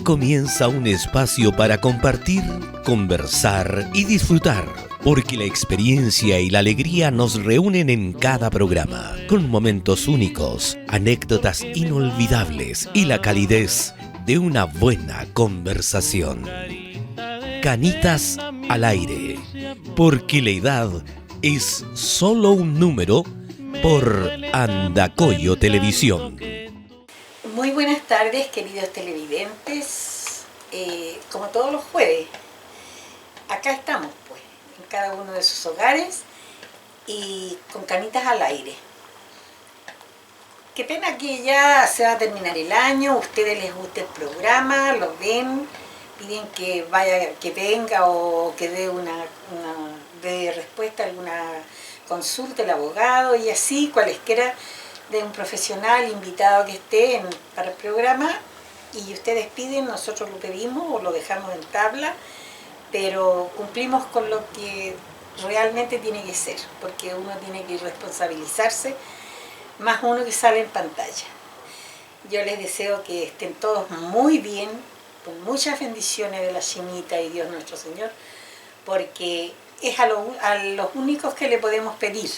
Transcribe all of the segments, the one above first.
comienza un espacio para compartir, conversar y disfrutar, porque la experiencia y la alegría nos reúnen en cada programa, con momentos únicos, anécdotas inolvidables y la calidez de una buena conversación. Canitas al aire, porque la edad es solo un número por Andacollo Televisión. Muy buenas tardes, queridos televidentes. Como todos los jueves, acá estamos, pues, en cada uno de sus hogares y con Canitas al aire. Qué pena que ya se va a terminar el año, a ustedes les gusta el programa, lo ven, piden que vaya, que venga o que dé respuesta a alguna consulta el abogado y así, cualesquiera de un profesional invitado que esté para el programa, y ustedes piden, nosotros lo pedimos o lo dejamos en tabla, pero cumplimos con lo que realmente tiene que ser, porque uno tiene que responsabilizarse, más uno que sale en pantalla. Yo les deseo que estén todos muy bien, con muchas bendiciones de la Chinita y Dios nuestro Señor, porque es a los únicos que le podemos pedir,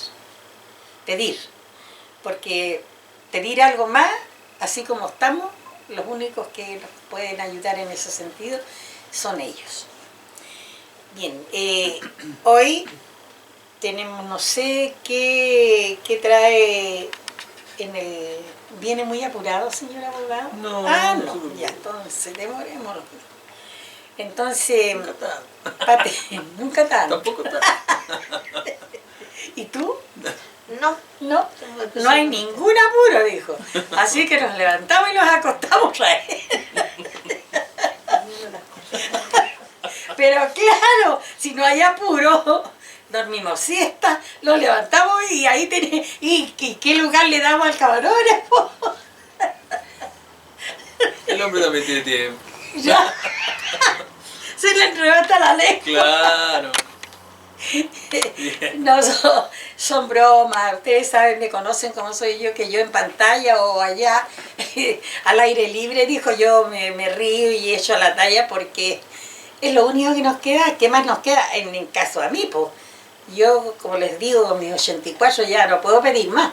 porque pedir algo más, así como estamos, los únicos que nos pueden ayudar en ese sentido son ellos. Bien, hoy tenemos, no sé qué trae ¿Viene muy apurado, señor abogado? No. No, ya, entonces, demorémonos. Entonces, Pate, nunca tanto. Tampoco tanto. ¿Y tú? No No hay ningún apuro, dijo. Así que nos levantamos y nos acostamos otra vez. Pero claro, si no hay apuro, dormimos siesta, nos levantamos y ahí ¿Y qué lugar le damos al camarógrafo? El hombre también tiene tiempo. Ya. Se le enreda la lengua. Claro. No, son bromas. Ustedes saben, me conocen como soy yo, que yo en pantalla o allá, al aire libre, dijo, yo me río y echo la talla porque es lo único que nos queda. ¿Qué más nos queda? En caso a mí, pues. Yo, como les digo, mis 84 ya no puedo pedir más.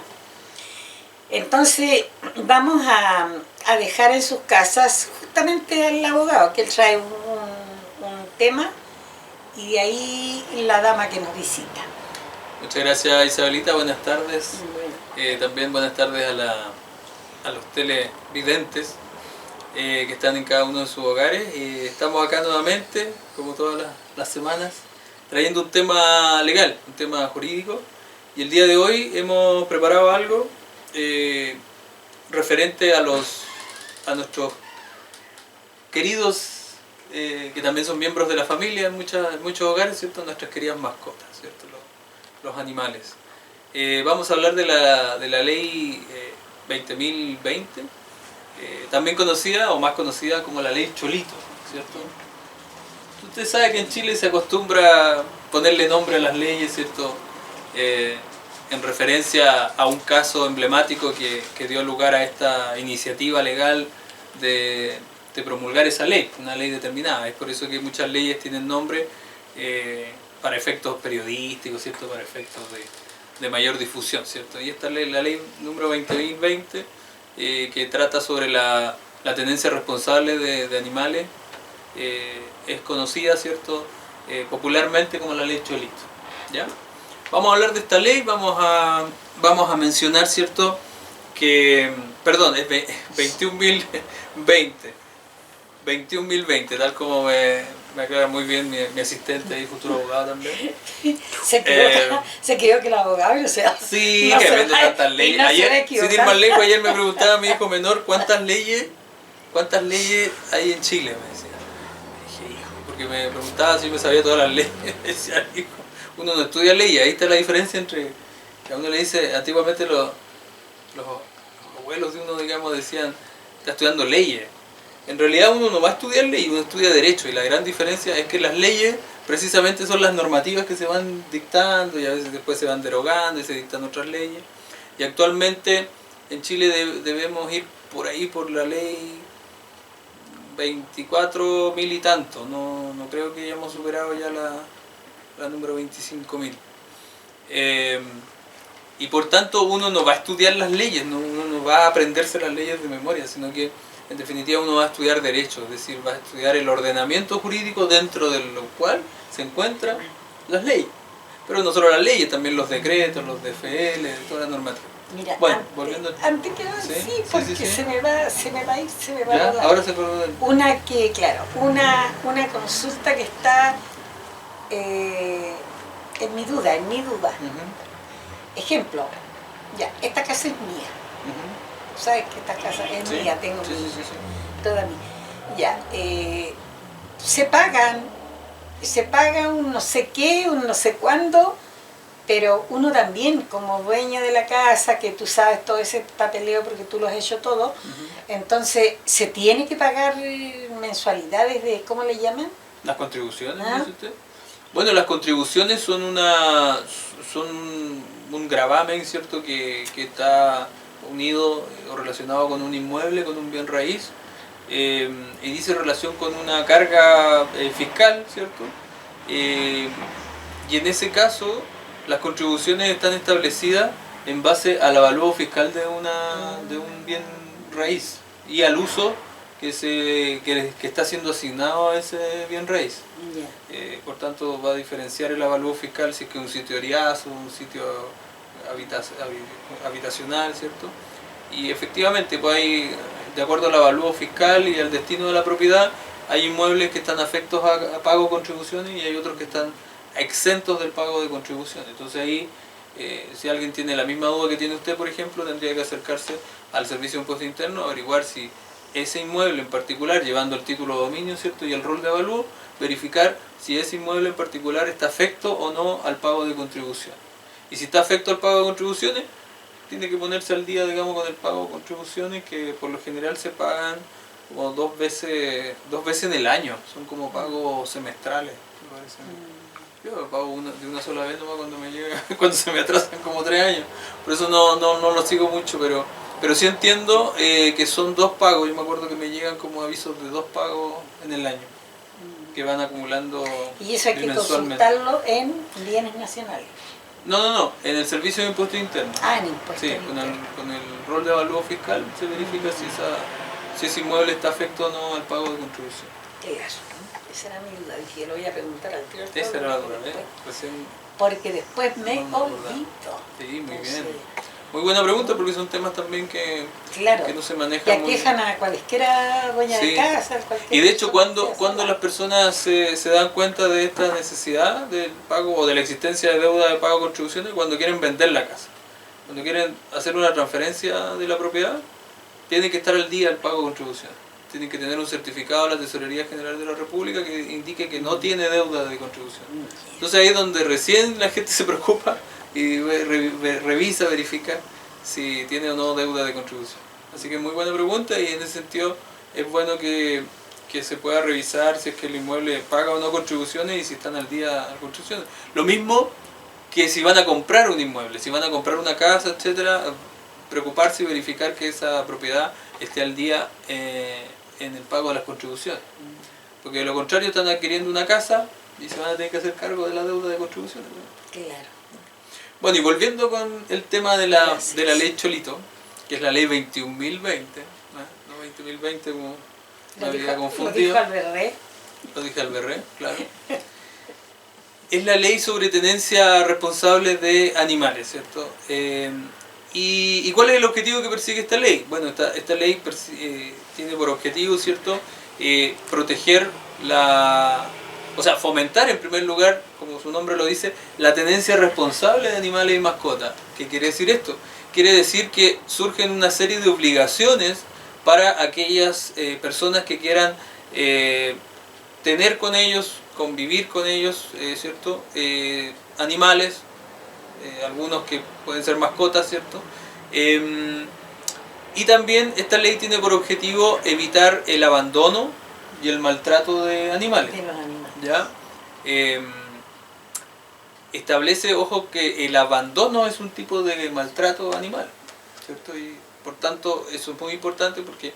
Entonces, vamos a dejar en sus casas justamente al abogado, que él trae un tema, y de ahí la dama que nos visita. Muchas gracias, Isabelita. Buenas tardes. Bueno. También buenas tardes a los televidentes que están en cada uno de sus hogares. Estamos acá nuevamente, como todas las semanas, trayendo un tema legal, un tema jurídico. Y el día de hoy hemos preparado algo referente a nuestros queridos, que también son miembros de la familia en muchos hogares, ¿cierto? Nuestras queridas mascotas, ¿cierto? Los animales. Vamos a hablar de la ley 20.020, también conocida o más conocida como la ley Cholito, ¿cierto? Usted sabe que en Chile se acostumbra a ponerle nombre a las leyes, ¿cierto? En referencia a un caso emblemático que dio lugar a esta iniciativa legal de promulgar esa ley, una ley determinada. Es por eso que muchas leyes tienen nombre para efectos periodísticos, ¿cierto? Para efectos de mayor difusión, ¿cierto? Y esta ley, la ley número 2020, que trata sobre la tenencia responsable de animales, es conocida, ¿cierto? Popularmente como la ley Cholito, ¿ya? Vamos a hablar de esta ley, vamos a mencionar, ¿cierto? Perdón, es 21.020, tal como me aclara muy bien mi asistente y futuro abogado también. Se creyó que el abogado, o sea, sí, no que se vendo va- tantas y leyes. no se va a Ayer, sin ir equivocar. más lejos, ayer me preguntaba mi hijo menor cuántas leyes hay en Chile, me decía. Dije, hijo, porque me preguntaba si me sabía todas las leyes. Me decía, hijo, uno no estudia leyes, ahí está la diferencia entre, a uno le dice, antiguamente los abuelos de uno, digamos, decían, está estudiando leyes. En realidad uno no va a estudiar leyes, uno estudia derecho, y la gran diferencia es que las leyes precisamente son las normativas que se van dictando y a veces después se van derogando y se dictan otras leyes. Y actualmente en Chile debemos ir por ahí por la ley 24.000 y tanto, no creo que hayamos superado ya la número 25.000. Y por tanto uno no va a estudiar las leyes, uno no va a aprenderse las leyes de memoria, sino que en definitiva uno va a estudiar derecho, es decir, va a estudiar el ordenamiento jurídico dentro de lo cual se encuentran las leyes. Pero no solo las leyes, también los decretos, los DFL, toda la normativa. Mira, Bueno, volviendo antes que sí, porque sí. se me va a ir, ¿Ya? a volar. Ahora se acordó Una que, claro, una consulta que está en mi duda. Ejemplo, ya, esta casa es mía. ¿Sabes que esta casa es mía? Tengo toda mía. Ya, se paga un no sé qué, un no sé cuándo, pero uno también, como dueño de la casa, que tú sabes todo ese papeleo porque tú lo has hecho todo, entonces se tiene que pagar mensualidades de, ¿cómo le llaman? ¿Las contribuciones, dice usted? Bueno, las contribuciones son un gravamen, ¿cierto?, que está unido o relacionado con un inmueble, con un bien raíz, y dice relación con una carga fiscal, ¿cierto? Y en ese caso las contribuciones están establecidas en base al avalúo fiscal de un bien raíz y al uso que está siendo asignado a ese bien raíz. Por tanto va a diferenciar el avalúo fiscal si es que es un sitio ariazo, un sitio habitacional, ¿cierto? Y efectivamente, pues hay, de acuerdo al avalúo fiscal y al destino de la propiedad, hay inmuebles que están afectos a pago de contribuciones y hay otros que están exentos del pago de contribuciones. Entonces ahí, si alguien tiene la misma duda que tiene usted, por ejemplo, tendría que acercarse al Servicio de Impuesto Interno, averiguar si ese inmueble en particular, llevando el título de dominio, ¿cierto?, y el rol de avalúo, verificar si ese inmueble en particular está afecto o no al pago de contribuciones. Y si está afecto al pago de contribuciones, tiene que ponerse al día, digamos, con el pago de contribuciones, que por lo general se pagan como dos veces en el año, son como pagos semestrales, me parece. Yo pago de una sola vez nomás cuando me llega, cuando se me atrasan como 3 años, por eso no lo sigo mucho, pero sí entiendo que son 2 pagos. Yo me acuerdo que me llegan como avisos de 2 pagos en el año, que van acumulando. Y eso hay que consultarlo en bienes nacionales. No, en el Servicio de Impuesto Interno. En Impuesto Sí, Interno. con el rol de avalúo fiscal se verifica si ese inmueble está afecto o no al pago de contribución. Claro, esa era mi duda, dije, lo voy a preguntar al tío. Esa era la duda, recién. Porque después me olvido. Sí, muy Entonces, bien. Muy buena pregunta, porque son temas también que no se manejan que muy aquejan a cualquiera dueña de casa. Y de hecho, cuando las personas se dan cuenta de esta necesidad del pago o de la existencia de deuda de pago de contribuciones, cuando quieren vender la casa, cuando quieren hacer una transferencia de la propiedad, tienen que estar al día del pago de contribuciones. Tienen que tener un certificado de la Tesorería General de la República que indique que no tiene deuda de contribución. Entonces ahí es donde recién la gente se preocupa y revisa, verifica si tiene o no deuda de contribución. Así que muy buena pregunta, y en ese sentido es bueno que se pueda revisar si es que el inmueble paga o no contribuciones y si están al día las contribuciones. Lo mismo que si van a comprar un inmueble, si van a comprar una casa, etcétera, preocuparse y verificar que esa propiedad esté al día en el pago de las contribuciones. Porque de lo contrario están adquiriendo una casa y se van a tener que hacer cargo de la deuda de contribuciones. Claro. Bueno, y volviendo con el tema de la ley Cholito, que es la ley 21.020, no 20.020 como me había confundido. Lo dije al berré, claro. Es la ley sobre tenencia responsable de animales, ¿cierto? ¿Y cuál es el objetivo que persigue esta ley? Bueno, esta ley tiene por objetivo, ¿cierto?, proteger fomentar en primer lugar, como su nombre lo dice, la tenencia responsable de animales y mascotas. ¿Qué quiere decir esto? Quiere decir que surgen una serie de obligaciones para aquellas personas que quieran tener con ellos, convivir con ellos, ¿cierto?, animales, algunos que pueden ser mascotas, ¿cierto? Y también esta ley tiene por objetivo evitar el abandono y el maltrato de animales. ¿Ya? Establece, ojo, que el abandono es un tipo de maltrato animal, ¿cierto? Y por tanto eso es muy importante porque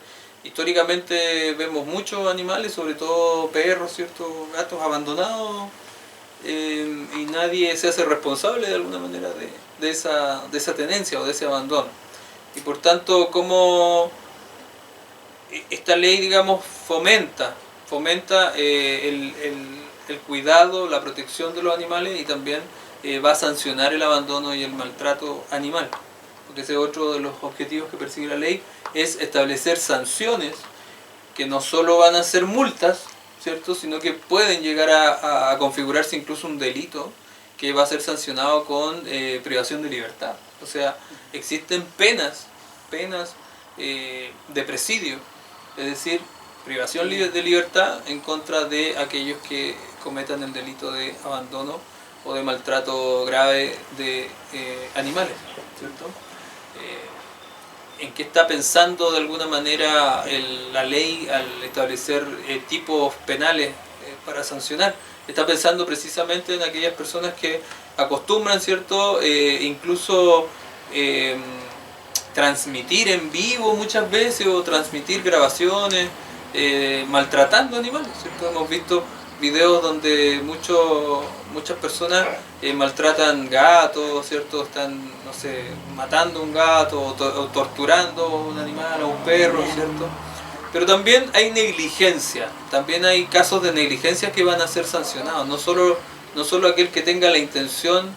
históricamente vemos muchos animales, sobre todo perros, ¿cierto? Gatos abandonados, y nadie se hace responsable de alguna manera de esa tenencia o de ese abandono. Y por tanto, como esta ley, digamos, fomenta el cuidado, la protección de los animales, y también va a sancionar el abandono y el maltrato animal. Porque ese es otro de los objetivos que persigue la ley, es establecer sanciones que no solo van a ser multas, ¿cierto?, sino que pueden llegar a configurarse incluso un delito que va a ser sancionado con privación de libertad. O sea, existen penas de presidio, es decir, privación de libertad en contra de aquellos que cometan el delito de abandono o de maltrato grave de animales, ¿cierto? ¿En qué está pensando de alguna manera la ley al establecer tipos penales para sancionar? Está pensando precisamente en aquellas personas que acostumbran, ¿cierto?, incluso transmitir en vivo muchas veces, o transmitir grabaciones maltratando animales, ¿cierto? Hemos visto videos donde muchas personas maltratan gatos, ¿cierto? Están, no sé, matando un gato o torturando a un animal, a un perro, ¿cierto? Pero también hay negligencia, también hay casos de negligencia que van a ser sancionados, no solo aquel que tenga la intención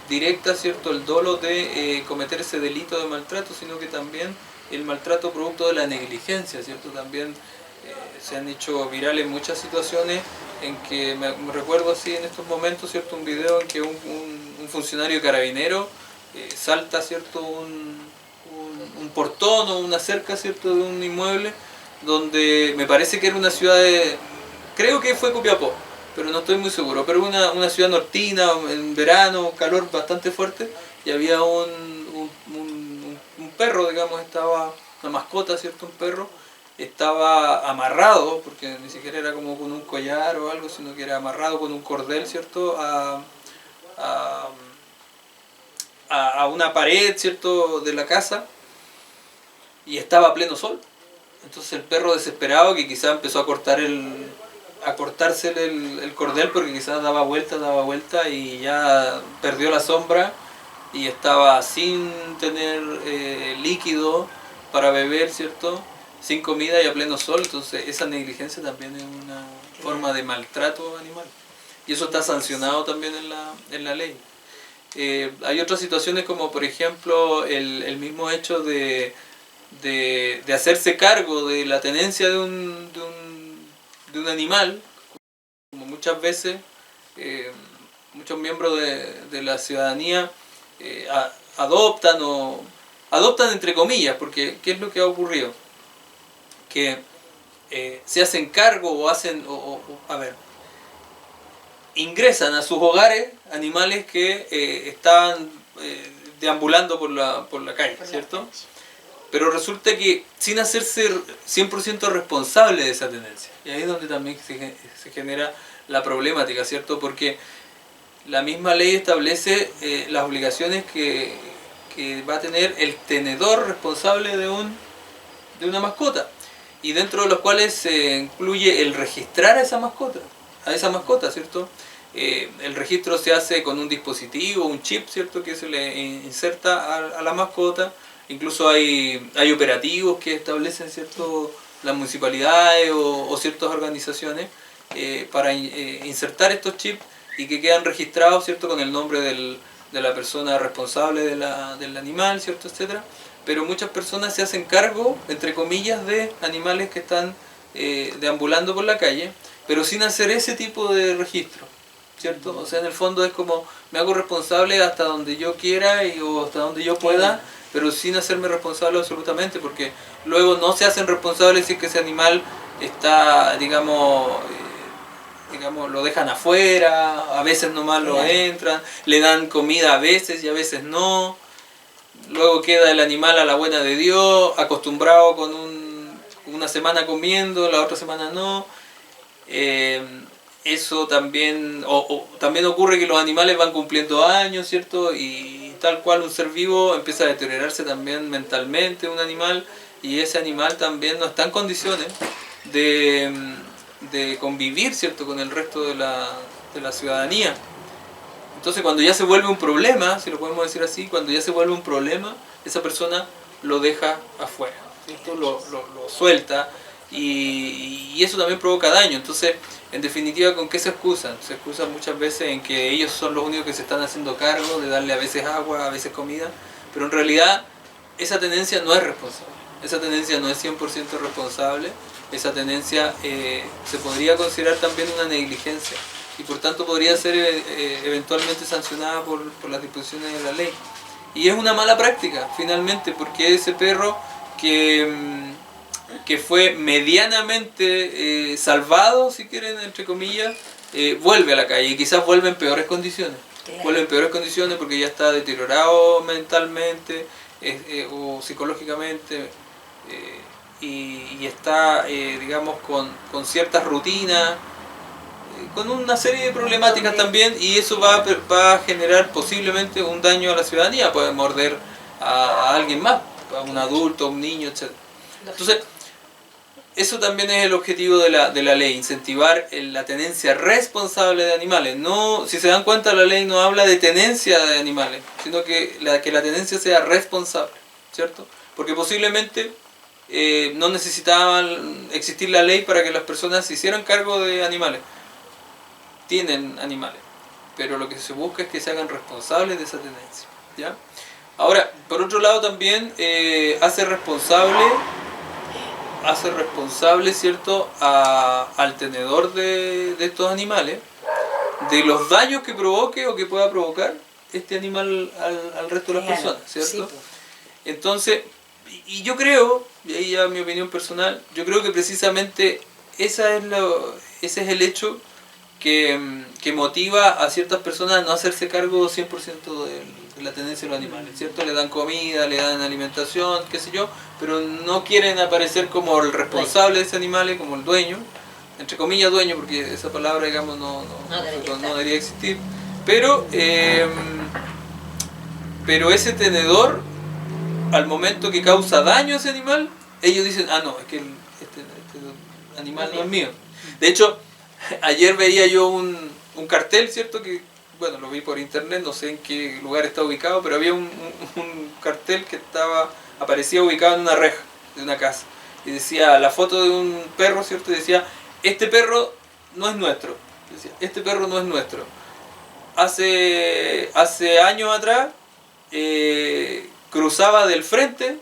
directa, ¿cierto?, el dolo de cometer ese delito de maltrato, sino que también el maltrato producto de la negligencia, ¿cierto? También se han hecho virales muchas situaciones en que, me recuerdo así en estos momentos, ¿cierto?, un video en que un funcionario carabinero salta, ¿cierto?, un portón o una cerca, ¿cierto?, de un inmueble donde me parece que era una ciudad creo que fue Copiapó, pero no estoy muy seguro, pero una ciudad nortina, en verano, calor bastante fuerte, y había un perro, digamos, estaba, una mascota, ¿cierto?, un perro, estaba amarrado, porque ni siquiera era como con un collar o algo, sino que era amarrado con un cordel, ¿cierto?, a una pared, ¿cierto?, de la casa, y estaba a pleno sol. Entonces el perro, desesperado, que quizás empezó a cortársele el cordel, porque quizás daba vuelta y ya perdió la sombra y estaba sin tener líquido para beber, ¿cierto?, sin comida y a pleno sol. Entonces esa negligencia también es una forma de maltrato animal, y eso está sancionado también en la ley. Hay otras situaciones, como por ejemplo el mismo hecho de hacerse cargo de la tenencia de un animal, como muchas veces muchos miembros de la ciudadanía adoptan entre comillas, porque ¿qué es lo que ha ocurrido? Que se hacen cargo ingresan a sus hogares animales que estaban deambulando por la calle, ¿cierto? Pero resulta que sin hacerse 100% responsable de esa tenencia. Y ahí es donde también se genera la problemática, ¿cierto? Porque la misma ley establece las obligaciones que va a tener el tenedor responsable de una mascota. Y dentro de los cuales se incluye el registrar a esa mascota, ¿cierto? El registro se hace con un dispositivo, un chip, ¿cierto?, que se le inserta a la mascota. Incluso hay operativos que establecen, ¿cierto?, las municipalidades o ciertas organizaciones para insertar estos chips y que quedan registrados, ¿cierto?, con el nombre de la persona responsable del animal, ¿cierto?, etcétera. Pero muchas personas se hacen cargo, entre comillas, de animales que están deambulando por la calle, pero sin hacer ese tipo de registro, ¿cierto? O sea, en el fondo es como, me hago responsable hasta donde yo quiera o hasta donde yo pueda, pero sin hacerme responsable absolutamente, porque luego no se hacen responsables si es que ese animal está, digamos, lo dejan afuera, a veces nomás lo entran, le dan comida a veces y a veces no, luego queda el animal a la buena de Dios, acostumbrado con una semana comiendo, la otra semana no. Eso también, también ocurre que los animales van cumpliendo años, ¿cierto? Y tal cual un ser vivo empieza a deteriorarse también mentalmente un animal, y ese animal también no está en condiciones de convivir, ¿cierto?, con el resto de la ciudadanía. Entonces cuando ya se vuelve un problema, si lo podemos decir así, cuando ya se vuelve un problema, esa persona lo deja afuera, ¿cierto? Lo suelta, y eso también provoca daño. Entonces, en definitiva, ¿con qué se excusan? Se excusan muchas veces en que ellos son los únicos que se están haciendo cargo de darle a veces agua, a veces comida, pero en realidad esa tenencia no es responsable, esa tenencia no es 100% responsable, esa tenencia se podría considerar también una negligencia, y por tanto podría ser eventualmente sancionada por las disposiciones de la ley. Y es una mala práctica, finalmente, porque ese perro que fue medianamente salvado, si quieren, entre comillas, vuelve a la calle, y quizás vuelve en peores condiciones. Claro. Vuelve en peores condiciones porque ya está deteriorado mentalmente o psicológicamente, y está, digamos, con ciertas rutinas, con una serie de problemáticas también, y eso va a generar posiblemente un daño a la ciudadanía. Puede morder a alguien más, a un adulto, a un niño, etc. Entonces, eso también es el objetivo de la ley, incentivar la tenencia responsable de animales. No, si se dan cuenta, la ley no habla de tenencia de animales, sino que la tenencia sea responsable, ¿cierto? Porque posiblemente no necesitaban existir la ley para que las personas se hicieran cargo de animales. Tienen animales, pero lo que se busca es que se hagan responsables de esa tenencia, ¿ya? Ahora, por otro lado también hace responsable, ¿cierto?, al tenedor de estos animales de los daños que provoque o que pueda provocar este animal al resto de las personas, ¿cierto? Sí, pues. Entonces, y yo creo, y ahí ya mi opinión personal, yo creo que precisamente ese es el hecho que motiva a ciertas personas a no hacerse cargo 100% de la tenencia de los animales, ¿cierto? Le dan comida, le dan alimentación, qué sé yo, pero no quieren aparecer como el responsable de ese animal, como el dueño, entre comillas dueño, porque esa palabra, digamos, no debería existir, pero ese tenedor, al momento que causa daño a ese animal, ellos dicen, ah, no, es que este animal no es mío. De hecho, ayer veía yo un cartel, ¿cierto?, que, bueno, lo vi por internet, no sé en qué lugar está ubicado, pero había un cartel que aparecía ubicado en una reja de una casa, y decía la foto de un perro, ¿cierto?, y decía, este perro no es nuestro, decía, este perro no es nuestro. Hace años atrás cruzaba del frente,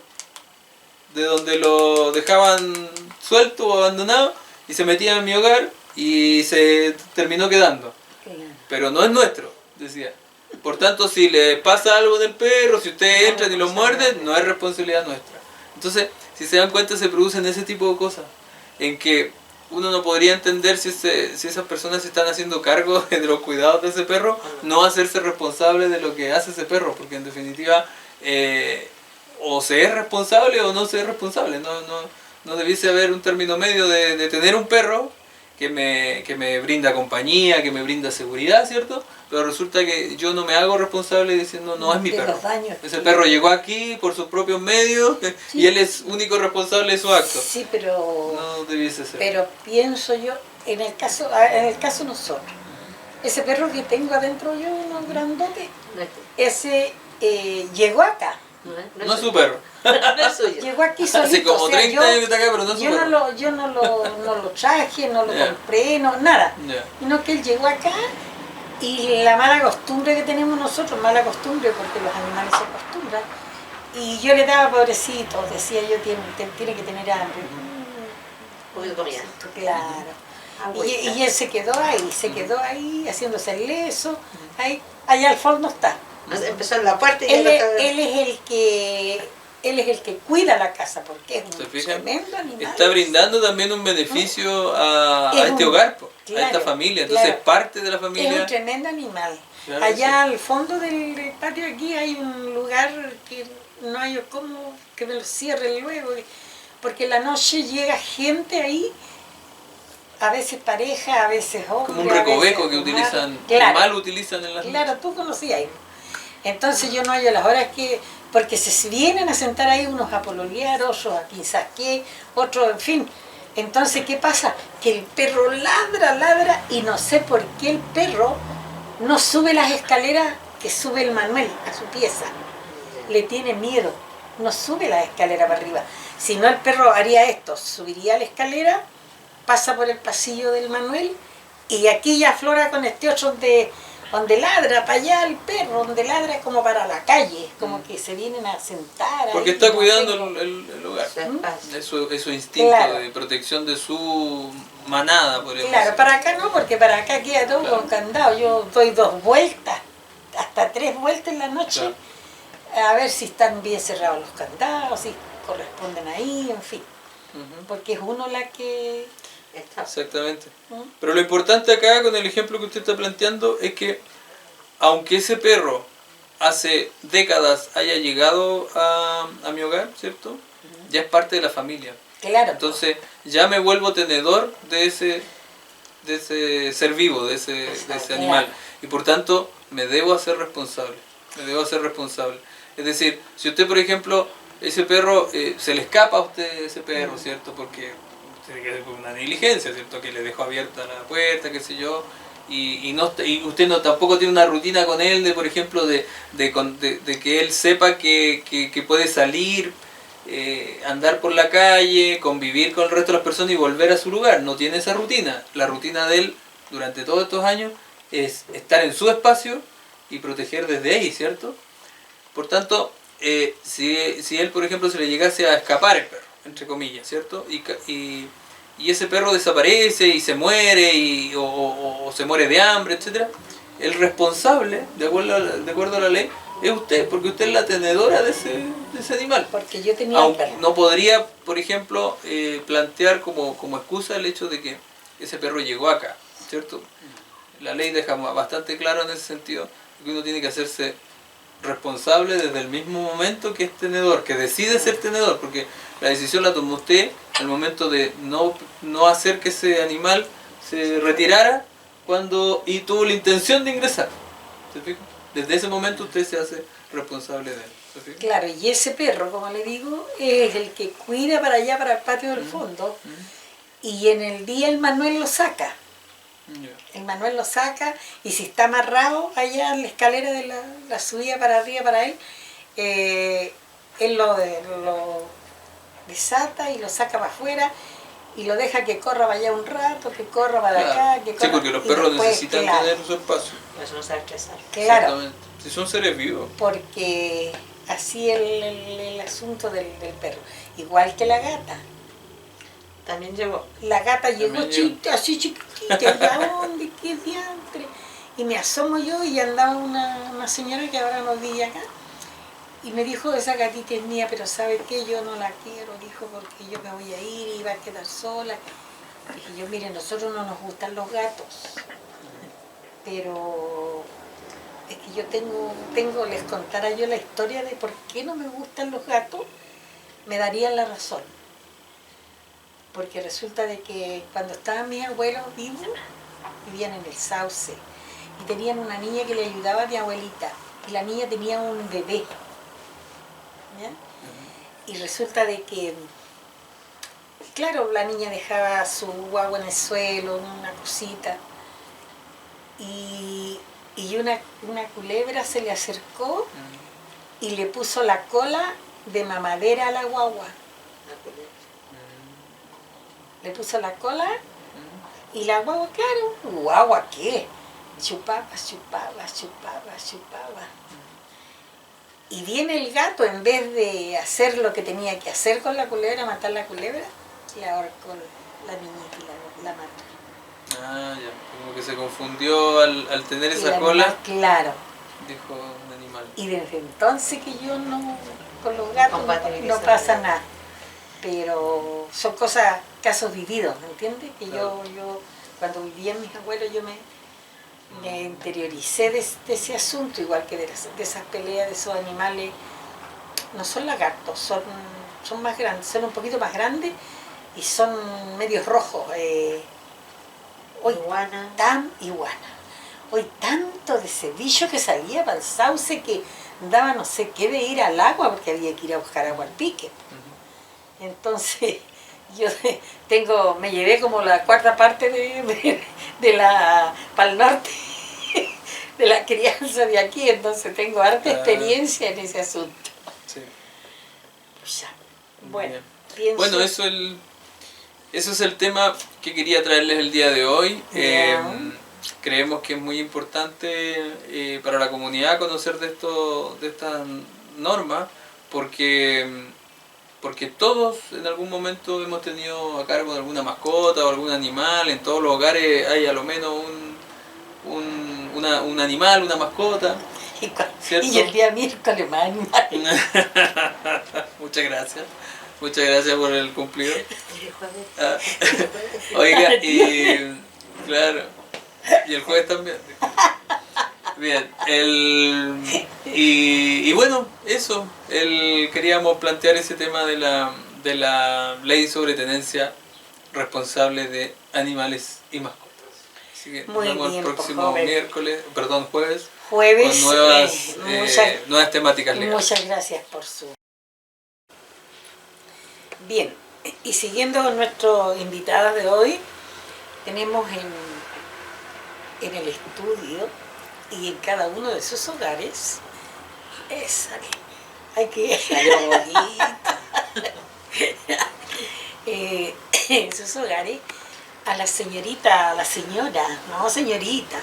de donde lo dejaban suelto o abandonado, y se metía en mi hogar, y se terminó quedando. Pero no es nuestro, decía. Por tanto, si le pasa algo del perro, si ustedes entran y lo muerden, no es responsabilidad nuestra. Entonces, si se dan cuenta, se producen ese tipo de cosas, en que uno no podría entender si esas personas se están haciendo cargo de los cuidados de ese perro, no hacerse responsable de lo que hace ese perro, porque en definitiva, o se es responsable o no se es responsable. No debiese haber un término medio de tener un perro que me brinda compañía, que me brinda seguridad, ¿cierto? Pero resulta que yo no me hago responsable diciendo, no es mi perro. Ese perro llegó aquí por sus propios medios, sí, y él es único responsable de su acto. Sí, pero no debiese ser. Pero pienso yo, en el caso nosotros, ese perro que tengo adentro yo, uno grandote, ese llegó acá. No es su perro. Llegó aquí solito. Hace como 30 años que está acá, pero no es su perro. Yo no lo traje, no lo compré, nada. Sino que él llegó acá, y la mala costumbre que tenemos nosotros, mala costumbre porque los animales se acostumbran, y yo le daba pobrecito, decía yo, tiene que tener hambre. Un poquito de comida. Claro. Y él se quedó ahí, haciéndose el leso, ahí, allá al fondo está. Empezó en la puerta y él es el que cuida la casa, porque es un tremendo animal. Está brindando también un beneficio a este hogar, claro, a esta familia, entonces es parte de la familia. Es un tremendo animal. Claro, allá al fondo del patio aquí hay un lugar que no hay como que me lo cierren luego, porque en la noche llega gente ahí, a veces pareja, a veces hombres. Como un recoveco que utilizan, claro, que mal utilizan en las Claro, noches. tú conocías ahí. Entonces yo no hallo las horas que... Porque se vienen a sentar ahí unos a pololear, otros a quizás qué, otros, en fin. Entonces, ¿qué pasa? Que el perro ladra, y no sé por qué el perro no sube las escaleras que sube el Manuel a su pieza. Le tiene miedo, no sube las escaleras para arriba. Si no, el perro haría esto, subiría la escalera, pasa por el pasillo del Manuel, y aquí ya aflora con este otro donde ladra, para allá el perro, donde ladra es como para la calle, como que se vienen a sentar. Porque ahí, está no cuidando tengo- el lugar. Espacio. Es su instinto Claro. de protección de su manada, por ejemplo. Claro, para acá no, porque para acá queda todo Claro. con candado. Yo doy 2 vueltas, hasta 3 vueltas en la noche, a ver si están bien cerrados los candados, si corresponden ahí, en fin. Ujú. Porque es uno la que... Está. Exactamente. ¿Mm? Pero lo importante acá, con el ejemplo que usted está planteando, es que aunque ese perro hace décadas haya llegado a mi hogar, ¿cierto? Ya es parte de la familia. Claro, Entonces ya me vuelvo tenedor de ese ser vivo, de ese animal. Claro. Y por tanto me debo hacer responsable. Me debo hacer responsable. Es decir, si usted, por ejemplo, ese perro, se le escapa a usted ese perro, ¿cierto? Porque tiene que ser por una negligencia, ¿cierto? Que le dejó abierta la puerta, qué sé yo. Y usted no tampoco tiene una rutina con él, de por ejemplo, de que él sepa que puede salir, andar por la calle, convivir con el resto de las personas y volver a su lugar. No tiene esa rutina. La rutina de él durante todos estos años es estar en su espacio y proteger desde ahí, ¿cierto? Por tanto, si él, por ejemplo, se le llegase a escapar el perro, entre comillas, ¿cierto? Y ese perro desaparece y se muere o se muere de hambre, etcétera, el responsable, de acuerdo a la ley, es usted, porque usted es la tenedora de ese animal. porque yo tenía el Aunque perro. no podría, por ejemplo, plantear como excusa el hecho de que ese perro llegó acá, ¿cierto? La ley deja bastante claro en ese sentido que uno tiene que hacerse responsable desde el mismo momento que es tenedor, que decide ser tenedor, porque la decisión la tomó usted al momento de no hacer que ese animal se retirara y tuvo la intención de ingresar. ¿Se fija? Desde ese momento usted se hace responsable de él. ¿Se fija? Claro, y ese perro, como le digo, es el que cuida para allá, para el patio del fondo, y en el día el Manuel lo saca. Ya. El Manuel lo saca, y si está amarrado allá en la escalera de la subida para arriba para él, él lo desata y lo saca para afuera y lo deja que corra para allá un rato, que corra para Claro. acá, que corra. Sí, porque los y perros después, necesitan claro, tener su espacio. Eso no sabe estresar. Claro, Exactamente. Si son seres vivos. porque así el asunto del perro. Igual que la gata. También llegó. La gata llegó También así chiquitita, ¿y a dónde? ¿Qué diantre? Y me asomo yo y andaba una señora que ahora no vive acá. Y me dijo, esa gatita es mía, pero ¿sabe qué? Yo no la quiero, dijo, porque yo me voy a ir y iba a quedar sola. Dije yo, mire, nosotros no nos gustan los gatos, pero es que yo les contara yo la historia de por qué no me gustan los gatos, me darían la razón. Porque resulta de que cuando estaban mis abuelos vivos, vivían en el Sauce, y tenían una niña que le ayudaba a mi abuelita, y la niña tenía un bebé. ¿Ya? Y resulta de que, claro, la niña dejaba su guagua en el suelo, una cosita, y una culebra se le acercó y le puso la cola de mamadera a la guagua. Le puso la cola y la guagua, claro, ¿guagua qué? Chupaba. Y viene el gato, en vez de hacer lo que tenía que hacer con la culebra, matar la culebra, le ahorcó la niñita y la mató. Ah, ya. Como que se confundió al tener Y esa el cola, animal, claro. dijo un animal. Y desde entonces que yo no, con los gatos Compatibilizar. no pasa nada. Pero son casos vividos, ¿me entiendes? Que Claro. yo cuando vivía en mis abuelos, yo me interioricé de ese asunto, igual que de esas peleas de esos animales. No son lagartos, son más grandes, son un poquito más grandes y son medios rojos. Iguana. Tan iguana. Hoy tanto de ese bicho que salía para el sauce que daba no sé qué de ir al agua porque había que ir a buscar agua al pique. Entonces yo me llevé como la cuarta parte de la para el norte de la crianza de aquí, entonces tengo harta experiencia en ese asunto. Sí. Ya. Bueno, Bien. pienso... Bueno, eso es el tema que quería traerles el día de hoy. Creemos que es muy importante para la comunidad conocer de estas normas, porque todos en algún momento hemos tenido a cargo de alguna mascota o algún animal. En todos los hogares hay a lo menos un animal, una mascota. Y el día miércoles más animal. Muchas gracias. Muchas gracias por el cumplido. Oiga, y claro, y el jueves también. Bien, y bueno, eso, queríamos plantear ese tema de la ley sobre tenencia responsable de animales y mascotas. Así que nos vemos el próximo jueves. Con nuevas temáticas legales. Muchas gracias por su... Bien, y siguiendo con nuestros invitados de hoy, tenemos en el estudio y en cada uno de sus hogares, en sus hogares, a la señorita, no señorita,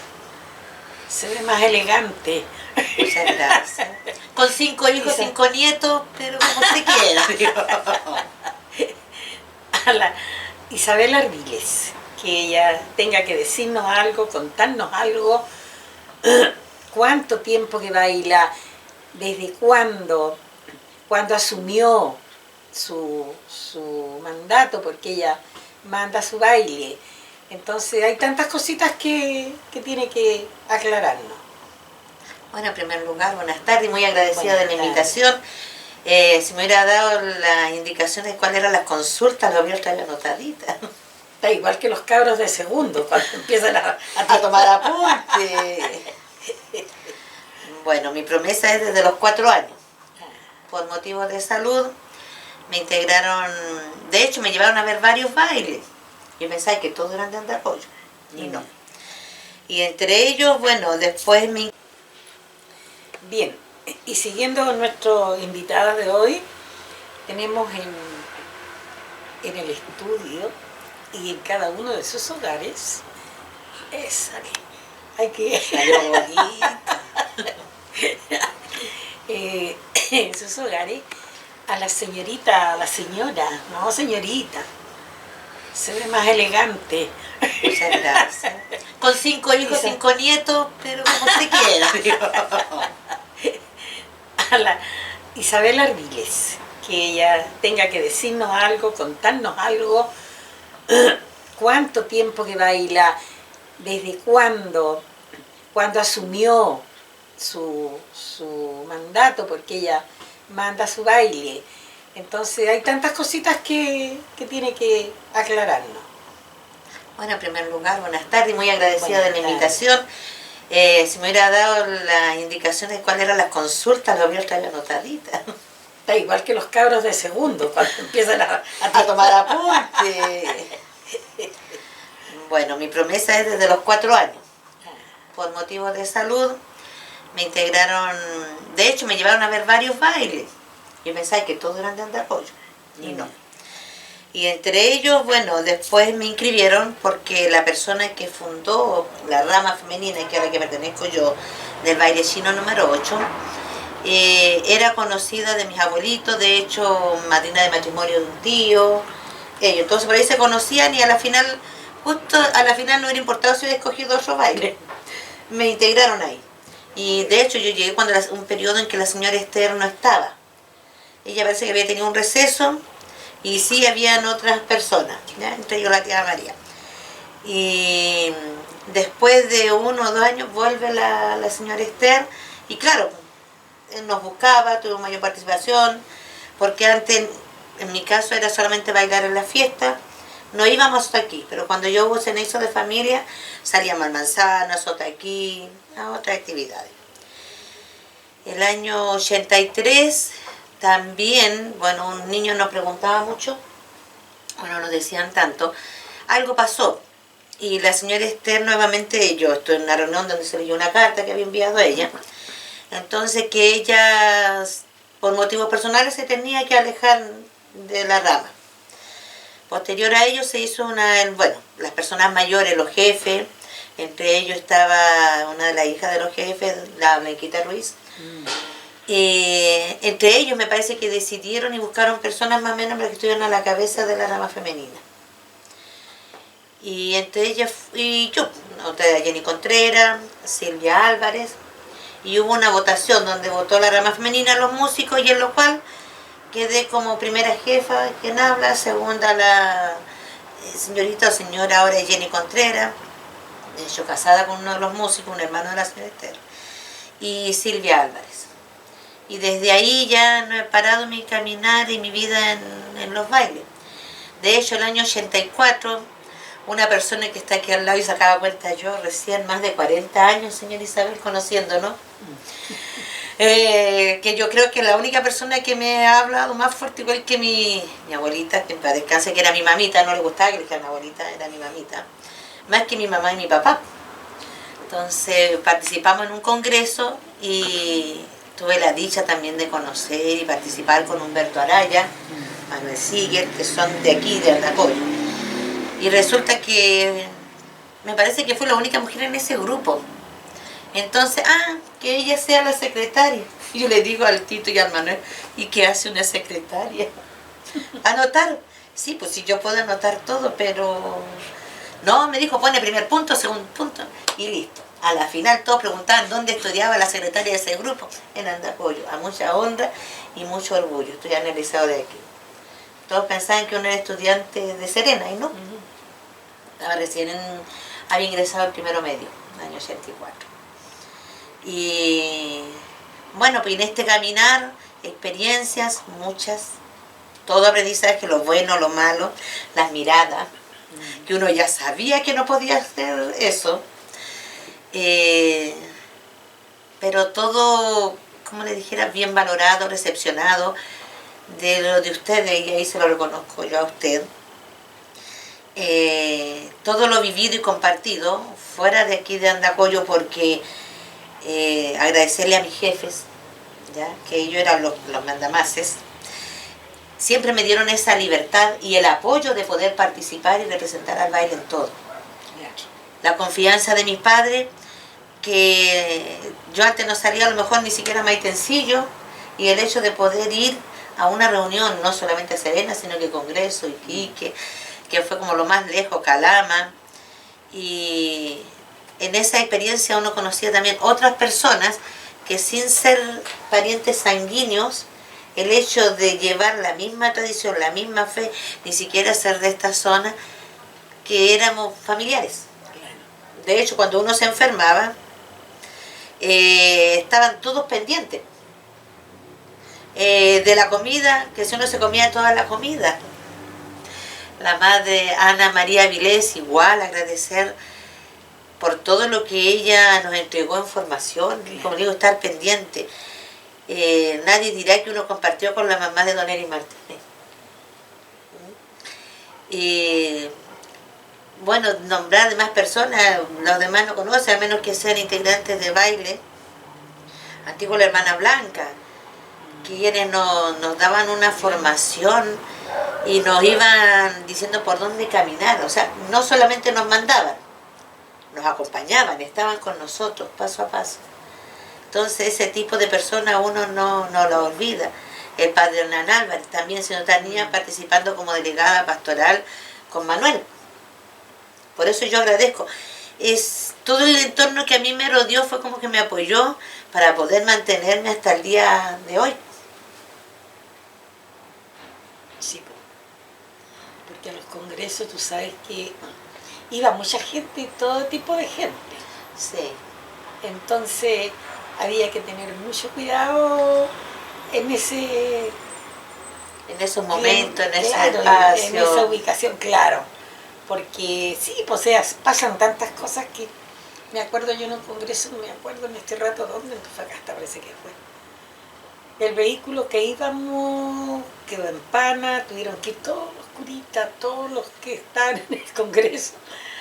se ve más elegante. Muchas gracias. Con 5 hijos, 5 nietos, pero como se quiera. A la Isabel Ardiles, que ella tenga que decirnos algo, contarnos algo, cuánto tiempo que baila, desde cuándo asumió su mandato, porque ella manda su baile. Entonces hay tantas cositas que tiene que aclararnos. Bueno, en primer lugar, buenas tardes, muy agradecida de la invitación. Si me hubiera dado las indicaciones de cuáles eran las consultas, lo hubiera traído anotadita. Está igual que los cabros de segundo, cuando empiezan a tomar apunte. Bueno, mi promesa es desde los 4 años. Por motivos de salud, me integraron, de hecho me llevaron a ver varios bailes. Yo pensaba que todos eran de Andacollo, y no. Y entre ellos, bueno, después me... Bien, y siguiendo con nuestros invitados de hoy, tenemos en el estudio y en cada uno de sus hogares, en sus hogares, a la señorita, no señorita, se ve más elegante. Muchas gracias. Con 5 hijos, 5 nietos, pero como se quiera. A la Isabel Ardiles, que ella tenga que decirnos algo, contarnos algo, cuánto tiempo que baila, desde cuándo asumió su mandato, porque ella manda su baile. Entonces hay tantas cositas que tiene que aclararnos. Bueno, en primer lugar, buenas tardes, muy agradecida de la invitación. Si me hubiera dado las indicaciones de cuáles eran las consultas, lo hubiera traído anotadita. Está igual que los cabros de segundo, cuando empiezan a tomar apunte. Bueno, mi promesa es desde los 4 años. Por motivos de salud, me integraron, de hecho me llevaron a ver varios bailes. Yo pensaba que todos eran de Andacollo, y no. Y entre ellos, bueno, después me inscribieron porque la persona que fundó la rama femenina, que es a la que pertenezco yo, del baile chino número 8, era conocida de mis abuelitos, de hecho, madrina de matrimonio de un tío, ellos. Entonces por ahí se conocían y a la final, justo a la final no hubiera importado si hubiera escogido otro baile. Me integraron ahí. Y de hecho yo llegué cuando un periodo en que la señora Esther no estaba. Ella parece que había tenido un receso y sí habían otras personas, ¿ya? Entre ellos la tía María. Y después de 1 o 2 años vuelve la señora Esther y claro, él nos buscaba, tuvo mayor participación, porque antes en mi caso era solamente bailar en la fiesta, no íbamos hasta aquí, pero cuando yo hubo censo de familia, salíamos al Manzana, Sotaquí, a otras actividades. El año 83 también, bueno, un niño nos preguntaba mucho, o no nos decían tanto, algo pasó. Y la señora Esther nuevamente, yo estoy en una reunión donde se leyó una carta que había enviado a ella, entonces que ella, por motivos personales, se tenía que alejar de la rama. Posterior a ello se hizo las personas mayores, los jefes, entre ellos estaba una de las hijas de los jefes, la Blanquita Ruiz. Entre ellos me parece que decidieron y buscaron personas más o menos para que estuvieran a la cabeza de la rama femenina. Y entre ellas y yo, otra era Jenny Contreras, Silvia Álvarez, y hubo una votación donde votó la rama femenina los músicos, y en lo cual quedé como primera jefa, quien habla, segunda la señorita o señora ahora Jenny Contreras, de hecho casada con uno de los músicos, un hermano de la señora Esther, y Silvia Álvarez. Y desde ahí ya no he parado mi caminar y mi vida en los bailes. De hecho, el año 84, una persona que está aquí al lado y sacaba cuenta yo, recién más de 40 años, señora Isabel, conociéndonos, que yo creo que la única persona que me ha hablado más fuerte, igual que mi abuelita, que para descanse, que era mi mamita, no le gustaba que le dijera mi abuelita, era mi mamita, más que mi mamá y mi papá. Entonces participamos en un congreso y tuve la dicha también de conocer y participar con Humberto Araya, Manuel Siger, que son de aquí, de Andacoyo. Y resulta que me parece que fue la única mujer en ese grupo. Entonces, que ella sea la secretaria. Y yo le digo al Tito y al Manuel, ¿y qué hace una secretaria? ¿Anotar? Sí, pues sí, yo puedo anotar todo, pero... No, me dijo, pone primer punto, segundo punto, y listo. A la final todos preguntaban dónde estudiaba la secretaria de ese grupo, en Andacoyo, a mucha honra y mucho orgullo. Estoy analizado de aquí. Todos pensaban que uno era estudiante de Serena, y no. Estaba había ingresado el primero medio, en el año 84. Y bueno, pues en este caminar, experiencias, muchas, todo aprendizaje, lo bueno, lo malo, las miradas, que uno ya sabía que no podía hacer eso. Pero todo, como le dijera, bien valorado, recepcionado de lo de ustedes, y ahí se lo reconozco yo a usted. Todo lo vivido y compartido fuera de aquí de Andacoyo, porque agradecerle a mis jefes, ¿ya? Que ellos eran los mandamases, siempre me dieron esa libertad y el apoyo de poder participar y representar al baile en todo. La confianza de mis padres, que yo antes no salía a lo mejor ni siquiera a Maitencillo, y el hecho de poder ir a una reunión, no solamente a Serena, sino que Congreso, Iquique, que fue como lo más lejos, Calama, y en esa experiencia uno conocía también otras personas que sin ser parientes sanguíneos, el hecho de llevar la misma tradición, la misma fe, ni siquiera ser de esta zona, que éramos familiares. De hecho, cuando uno se enfermaba, estaban todos pendientes de la comida, que si uno se comía toda la comida. La madre Ana María Vilés, igual, agradecer por todo lo que ella nos entregó en formación, y como digo, estar pendiente. Nadie dirá que uno compartió con la mamá de Don Eri Martínez. Bueno, nombrar de más personas, los demás no conocen, a menos que sean integrantes de baile. Antiguo la hermana Blanca, quienes nos daban una formación y nos iban diciendo por dónde caminar. O sea, no solamente nos mandaban, nos acompañaban, estaban con nosotros paso a paso. Entonces ese tipo de personas uno no lo olvida. El padre Hernán Álvarez, también siendo tan niña, participando como delegada pastoral con Manuel. Por eso yo agradezco. Todo el entorno que a mí me rodeó fue como que me apoyó para poder mantenerme hasta el día de hoy. Sí, porque a los congresos tú sabes que iba mucha gente y todo tipo de gente. Sí. Entonces había que tener mucho cuidado en esos momentos, en ese claro, espacio. en esa ubicación, claro. porque sí, pues, o sea, pasan tantas cosas que me acuerdo yo en un congreso, no me acuerdo en este rato dónde, en Antofagasta parece que fue. El vehículo que íbamos quedó en pana, tuvieron que ir todos los curitas, todos los que están en el congreso,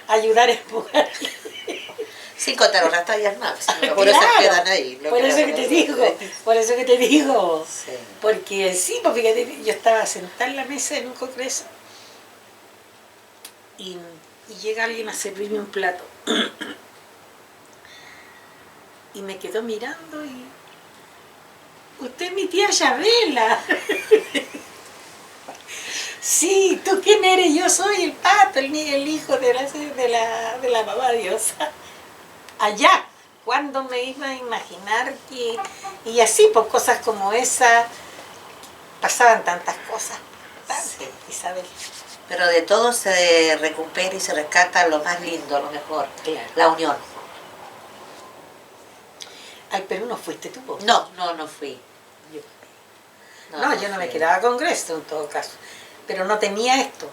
a ayudar a empujar. Sin contar otras tallas más, por eso Claro, quedan ahí. por eso que te digo, por eso que te digo. Sí. Porque sí, pues fíjate, yo estaba sentada en la mesa en un congreso y llega alguien a servirme un plato. Y me quedó mirando y... Usted es mi tía Chabela. Sí, ¿tú quién eres? Yo soy el Pato, el hijo de la mamá diosa. Allá, ¿cuándo me iba a imaginar que...? Y así, pues cosas como esa, pasaban tantas cosas. Sí. Isabel. Pero de todo se recupera y se rescata lo más lindo, lo mejor, Claro. la unión. Al Perú no fuiste tú, po. No fui. No, yo no me fui. quedaba a congreso en todo caso. Pero no tenía esto.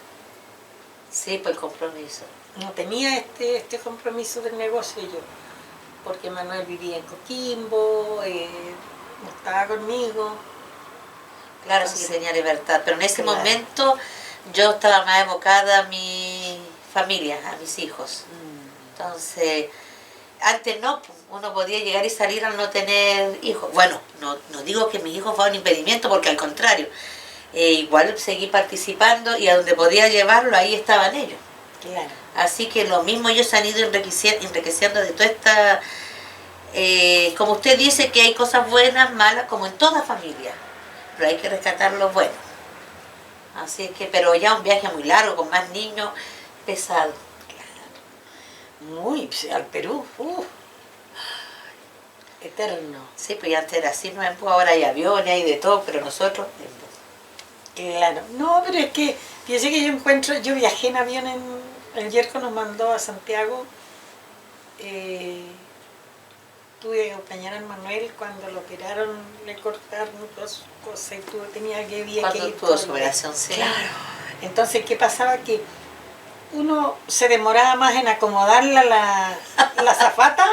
Sí, por el compromiso. No tenía este compromiso del negocio yo. Porque Manuel vivía en Coquimbo, no estaba conmigo. Claro, sí Entonces, que tenía libertad, pero en ese claro. momento yo estaba más evocada a mi familia, a mis hijos. Entonces, antes no, uno podía llegar y salir al no tener hijos. Bueno, no digo que mis hijos fueron un impedimento, porque al contrario, igual seguí participando y a donde podía llevarlo, ahí estaban ellos. Claro. Así que lo mismo ellos se han ido enriqueciendo de toda esta... como usted dice que hay cosas buenas, malas, como en toda familia, pero hay que rescatar lo bueno. Así es que, pero ya un viaje muy largo, con más niños, pesado. Muy, al Perú, eterno. Sí, pues ya antes era así, no es, pues ahora hay aviones, hay de todo, pero nosotros... Claro. No, pero es que, fíjese que yo viajé en avión el Yerko nos mandó a Santiago. Tuve que acompañar a Manuel cuando lo operaron, le cortaron todas sus cosas y tenía que ir. Cuando tuvo su operación, sí. Claro. Entonces, ¿qué pasaba? Que uno se demoraba más en acomodarla la azafata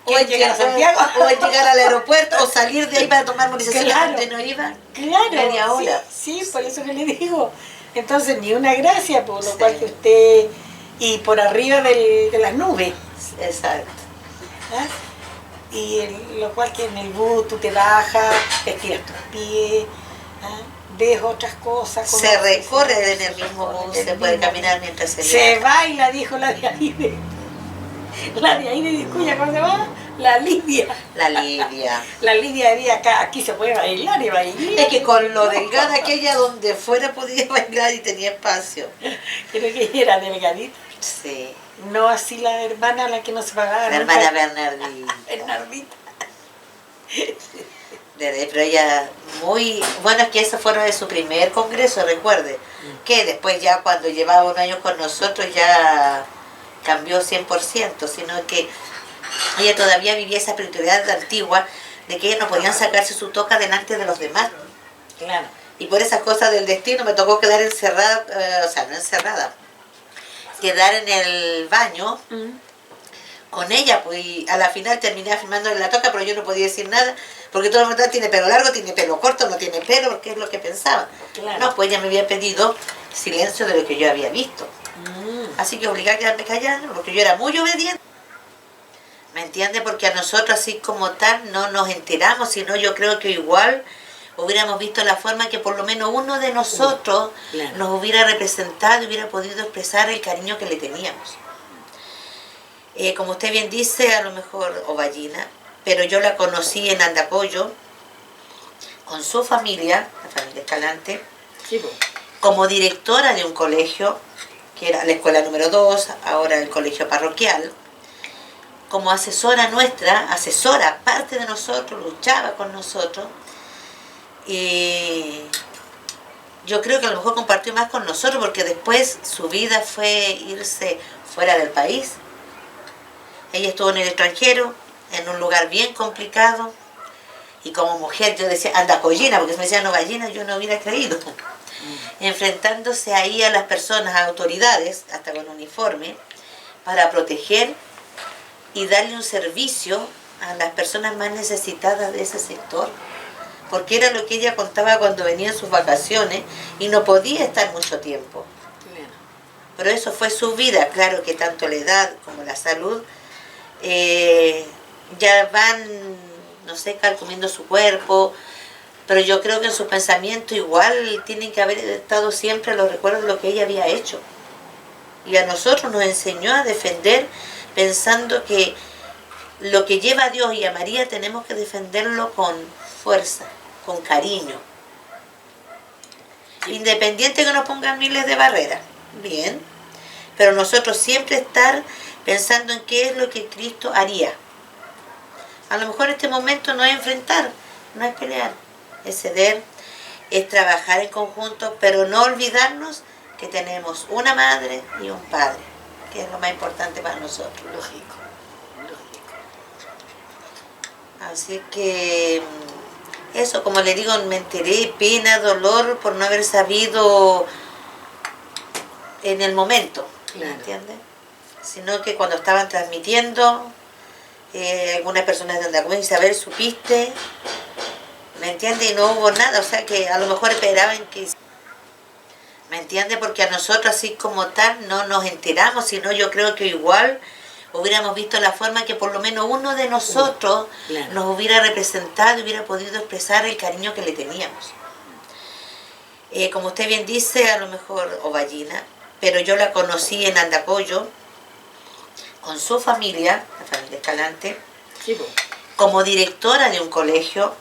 que en llegar a Santiago. O en llegar al aeropuerto, o salir de ahí para tomar munición, Claro. donde no iba. Claro, Media hora. Sí, por eso que le digo. Entonces, ni una gracia, por lo Sí. cual que usted... Y por arriba de las nubes. Exacto. ¿Ah? Y lo cual que en el bus tú te bajas, estiras tus pies, ¿ah? Ves otras cosas. Se recorre en el mismo bus, se puede caminar mientras se Se viaja. baila, dijo la de ahí de Vicuña, ¿cómo se llama? La Lidia. La Lidia. La Lidia diría acá, aquí se puede bailar y bailar. Es que con lo delgada aquella, donde fuera podía bailar y tenía espacio. Creo que ella era delgadita. Sí. No así la hermana a la que no se pagaba. La nunca. hermana Bernardina. Bernardita. Pero ella muy... Bueno, es que ese fue de su primer congreso, recuerde. Que después ya cuando llevaba un año con nosotros ya cambió 100%, sino que ella todavía vivía esa espiritualidad antigua de que ellas no podían sacarse su toca delante de los demás. Claro. Y por esas cosas del destino me tocó quedar encerrada, o sea, no encerrada, quedar en el baño con ella, pues, y a la final terminé afirmándole la toca, pero yo no podía decir nada, porque todo el mundo tiene pelo largo, tiene pelo corto, no tiene pelo, porque es lo que pensaba. Claro. No, pues ella me había pedido silencio de lo que yo había visto. Así que obligué a quedarme callando, porque yo era muy obediente. ¿Me entiende? Porque a nosotros así como tal no nos enteramos, sino yo creo que igual hubiéramos visto la forma que por lo menos uno de nosotros Claro. nos hubiera representado y hubiera podido expresar el cariño que le teníamos. Como usted bien dice, a lo mejor Ovallina, pero yo la conocí en Andacollo con su familia, la familia Escalante, Sí, pues. como directora de un colegio, que era la escuela número 2, ahora el colegio parroquial, como asesora nuestra, asesora parte de nosotros, luchaba con nosotros, y yo creo que a lo mejor compartió más con nosotros, porque después su vida fue irse fuera del país. Ella estuvo en el extranjero, en un lugar bien complicado, y como mujer yo decía, Andacollina, porque si me decían Ovallina yo no hubiera creído. enfrentándose ahí a las personas, a autoridades, hasta con uniforme, para proteger y darle un servicio a las personas más necesitadas de ese sector. Porque era lo que ella contaba cuando venía en sus vacaciones y no podía estar mucho tiempo. Pero eso fue su vida. Claro que tanto la edad como la salud ya van, no sé, carcomiendo su cuerpo, pero yo creo que en su pensamiento igual tienen que haber estado siempre los recuerdos de lo que ella había hecho. Y a nosotros nos enseñó a defender pensando que lo que lleva a Dios y a María tenemos que defenderlo con fuerza, con cariño. Independiente que nos pongan miles de barreras, bien, pero nosotros siempre estar pensando en qué es lo que Cristo haría. A lo mejor este momento no es enfrentar, no es pelear, es ceder, es trabajar en conjunto, pero no olvidarnos que tenemos una madre y un padre, que es lo más importante para nosotros. Lógico. Así que eso, como le digo, me enteré, pena, dolor por no haber sabido en el momento, ¿me entiendes? Sino que cuando estaban transmitiendo, algunas personas de Andacún, Isabel, supiste, ¿me entiendes? Y no hubo nada, o sea que a lo mejor esperaban que... ¿Me entiendes? Porque a nosotros así como tal no nos enteramos, sino yo creo que igual hubiéramos visto la forma que por lo menos uno de nosotros nos hubiera representado y hubiera podido expresar el cariño que le teníamos. Como usted bien dice, a lo mejor Ovallina, pero yo la conocí en Andacollo, con su familia, la familia Escalante, como directora de un colegio,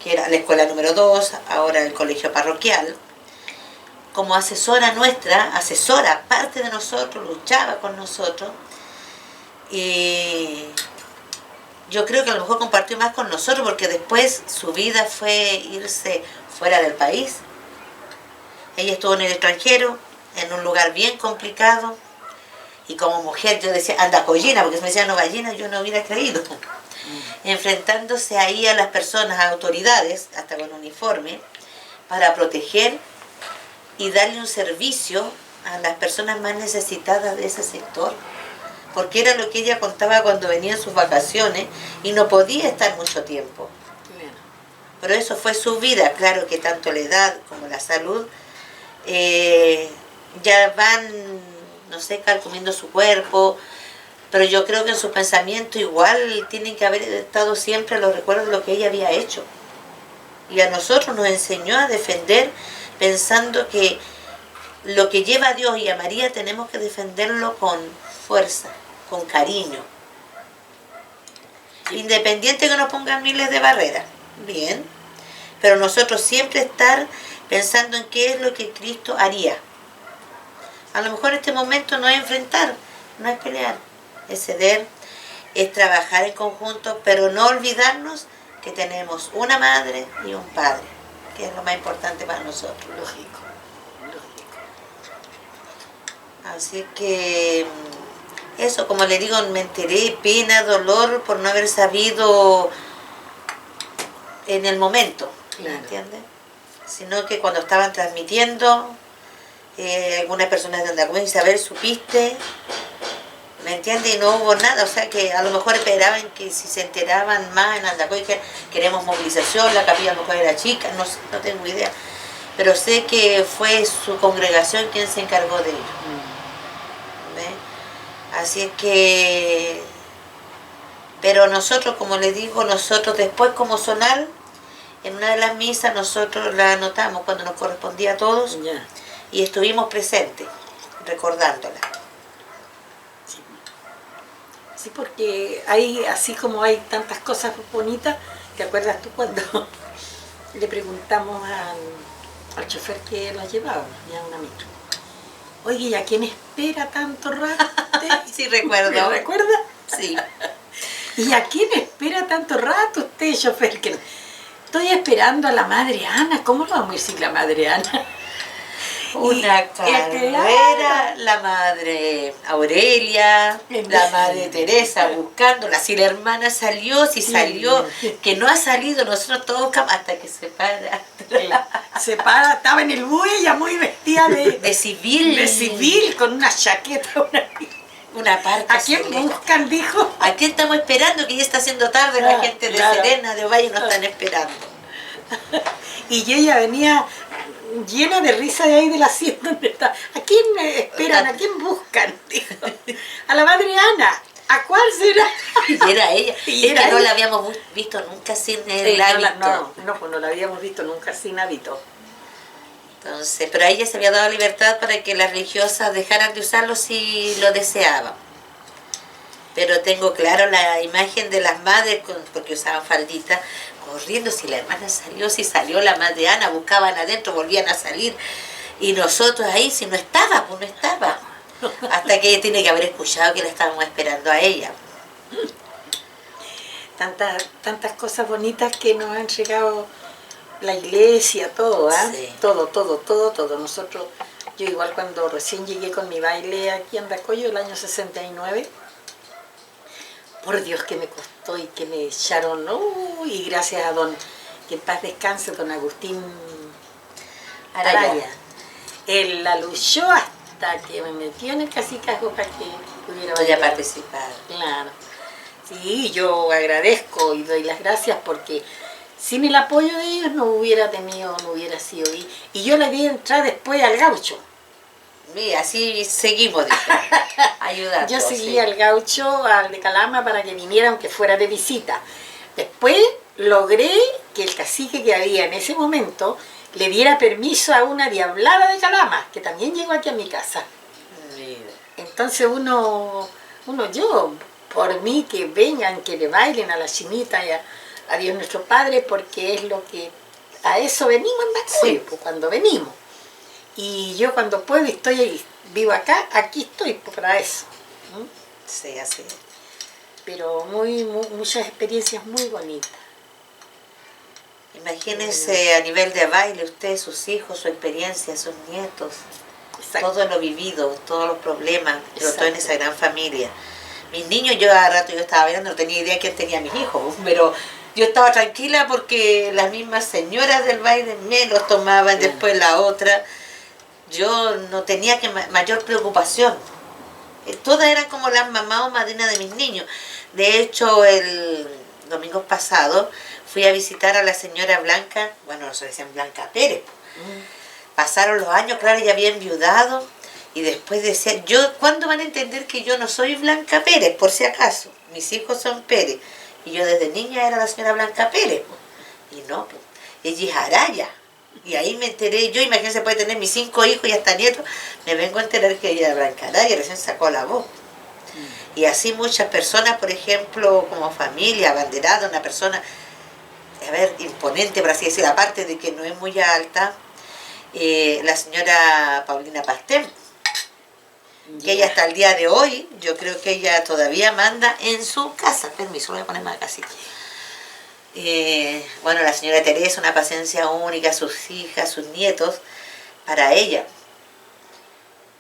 que era la escuela número 2, ahora el colegio parroquial, como asesora nuestra, asesora, parte de nosotros, luchaba con nosotros, y yo creo que a lo mejor compartió más con nosotros, porque después su vida fue irse fuera del país. Ella estuvo en el extranjero, en un lugar bien complicado, y como mujer yo decía, andacollina, porque si me decían no gallina, yo no hubiera creído. Enfrentándose ahí a las personas, a autoridades, hasta con uniforme, para proteger y darle un servicio a las personas más necesitadas de ese sector. Porque era lo que ella contaba cuando venía en sus vacaciones y no podía estar mucho tiempo. Pero eso fue su vida. Claro que tanto la edad como la salud ya van, no sé, carcomiendo su cuerpo, pero yo creo que en su pensamiento igual tienen que haber estado siempre los recuerdos de lo que ella había hecho. Y a nosotros nos enseñó a defender pensando que lo que lleva a Dios y a María tenemos que defenderlo con fuerza, con cariño. Independiente que nos pongan miles de barreras, bien, pero nosotros siempre estar pensando en qué es lo que Cristo haría. A lo mejor este momento no es enfrentar, no es pelear, es ceder, es trabajar en conjunto, pero no olvidarnos que tenemos una madre y un padre, que es lo más importante para nosotros. Lógico. Así que eso, como le digo, me enteré, pena, dolor por no haber sabido en el momento, ¿me entiendes? Sino que cuando estaban transmitiendo, algunas personas de Andacún, Isabel, supiste, ¿me entiendes? Y no hubo nada, o sea que a lo mejor esperaban que si se enteraban más en Andacún, que queremos movilización, la capilla a lo mejor era chica, no tengo idea, pero sé que fue su congregación quien se encargó de ello. Así es que, pero nosotros, como les digo, nosotros después como sonar, en una de las misas nosotros la anotamos cuando nos correspondía a todos y estuvimos presentes, recordándola. Sí, porque hay, así como hay tantas cosas bonitas, ¿te acuerdas tú cuando le preguntamos al chofer que nos llevaba, ya una micro? Oye, ¿y a quién espera tanto rato? Sí, recuerdo. ¿Me recuerda? Sí. ¿Y a quién espera tanto rato usted, chofer? Que estoy esperando a la madre Ana. ¿Cómo lo vamos a decir la madre Ana? Una carrera, la madre Aurelia, la madre Teresa buscándola. Si la hermana salió, si salió, que no ha salido, nosotros todos hasta que se para. Se para, estaba en el bue, ya muy vestida de civil. De civil, con una chaqueta, una parca. ¿A quién buscan, dijo? ¿A quién estamos esperando? Que ya está haciendo tarde, la gente de Serena, de Ovalle, nos están esperando. Y ella venía llena de risa de ahí del asiento donde está. ¿A quién esperan? ¿A quién buscan? Dijo. A la madre Ana. ¿A cuál será? Y era ella. Ella no la habíamos visto nunca sin el hábito. No la habíamos visto nunca sin hábito. Entonces, pero a ella se había dado libertad para que las religiosas dejaran de usarlo si lo deseaban. Pero tengo claro la imagen de las madres, porque usaban falditas, corriendo, si la hermana salió, si salió la madre Ana, buscaban adentro, volvían a salir. Y nosotros ahí, si no estaba, pues no estaba. Hasta que ella tiene que haber escuchado que la estábamos esperando a ella. Tantas cosas bonitas que nos han llegado la iglesia, todo, ¿ah? Sí. Todo. Nosotros, yo igual cuando recién llegué con mi baile aquí en Racoyo, el año 69, por Dios que me costó y que me echaron, y gracias a que en paz descanse, don Agustín Araya. Él la luchó hasta que me metió en el casicazgo para que pudiera participar. Claro. Sí, yo agradezco y doy las gracias porque sin el apoyo de ellos no hubiera sido. Y yo le di entrar después al gaucho. Sí, así seguimos, ayudando. Yo seguí al gaucho, al de Calama, para que viniera, aunque fuera de visita. Después logré que el cacique que había en ese momento le diera permiso a una diablada de Calama, que también llegó aquí a mi casa. Mira. Entonces yo, por mí, que vengan, que le bailen a la chinita y a Dios nuestro Padre, porque es lo que, a eso venimos en Racoyo, pues, cuando venimos. Y yo cuando puedo y estoy ahí, vivo acá, aquí estoy para eso. Sí, así es. Pero muchas experiencias muy bonitas. Imagínense a nivel de baile, usted, sus hijos, su experiencia, sus nietos, Exacto. todo lo vivido, todos los problemas, pero todo en Exacto. esa gran familia. Mis niños, yo a rato yo estaba bailando, no tenía idea quién tenía mis hijos, pero yo estaba tranquila porque las mismas señoras del baile me los tomaban, después la otra. Yo no tenía mayor preocupación. Todas eran como las mamás o madrinas de mis niños. De hecho, el domingo pasado fui a visitar a la señora Blanca, bueno, no se decían Blanca Pérez. Pasaron los años, claro, ella había enviudado y después decía, ¿cuándo van a entender que yo no soy Blanca Pérez? Por si acaso, mis hijos son Pérez. Y yo desde niña era la señora Blanca Pérez. Y no, ella es Araya. Y ahí me enteré, yo imagínense, puede tener mis 5 hijos y hasta nietos, me vengo a enterar que ella era Blanca Araya, recién sacó la voz. Y así muchas personas, por ejemplo, como familia, abanderada, una persona, imponente, por así decirlo, aparte de que no es muy alta, la señora Paulina Pastén, que ella hasta el día de hoy, yo creo que ella todavía manda en su casa. Permiso, voy a poner más casita. Bueno, la señora Teresa, una paciencia única, sus hijas, sus nietos, para ella.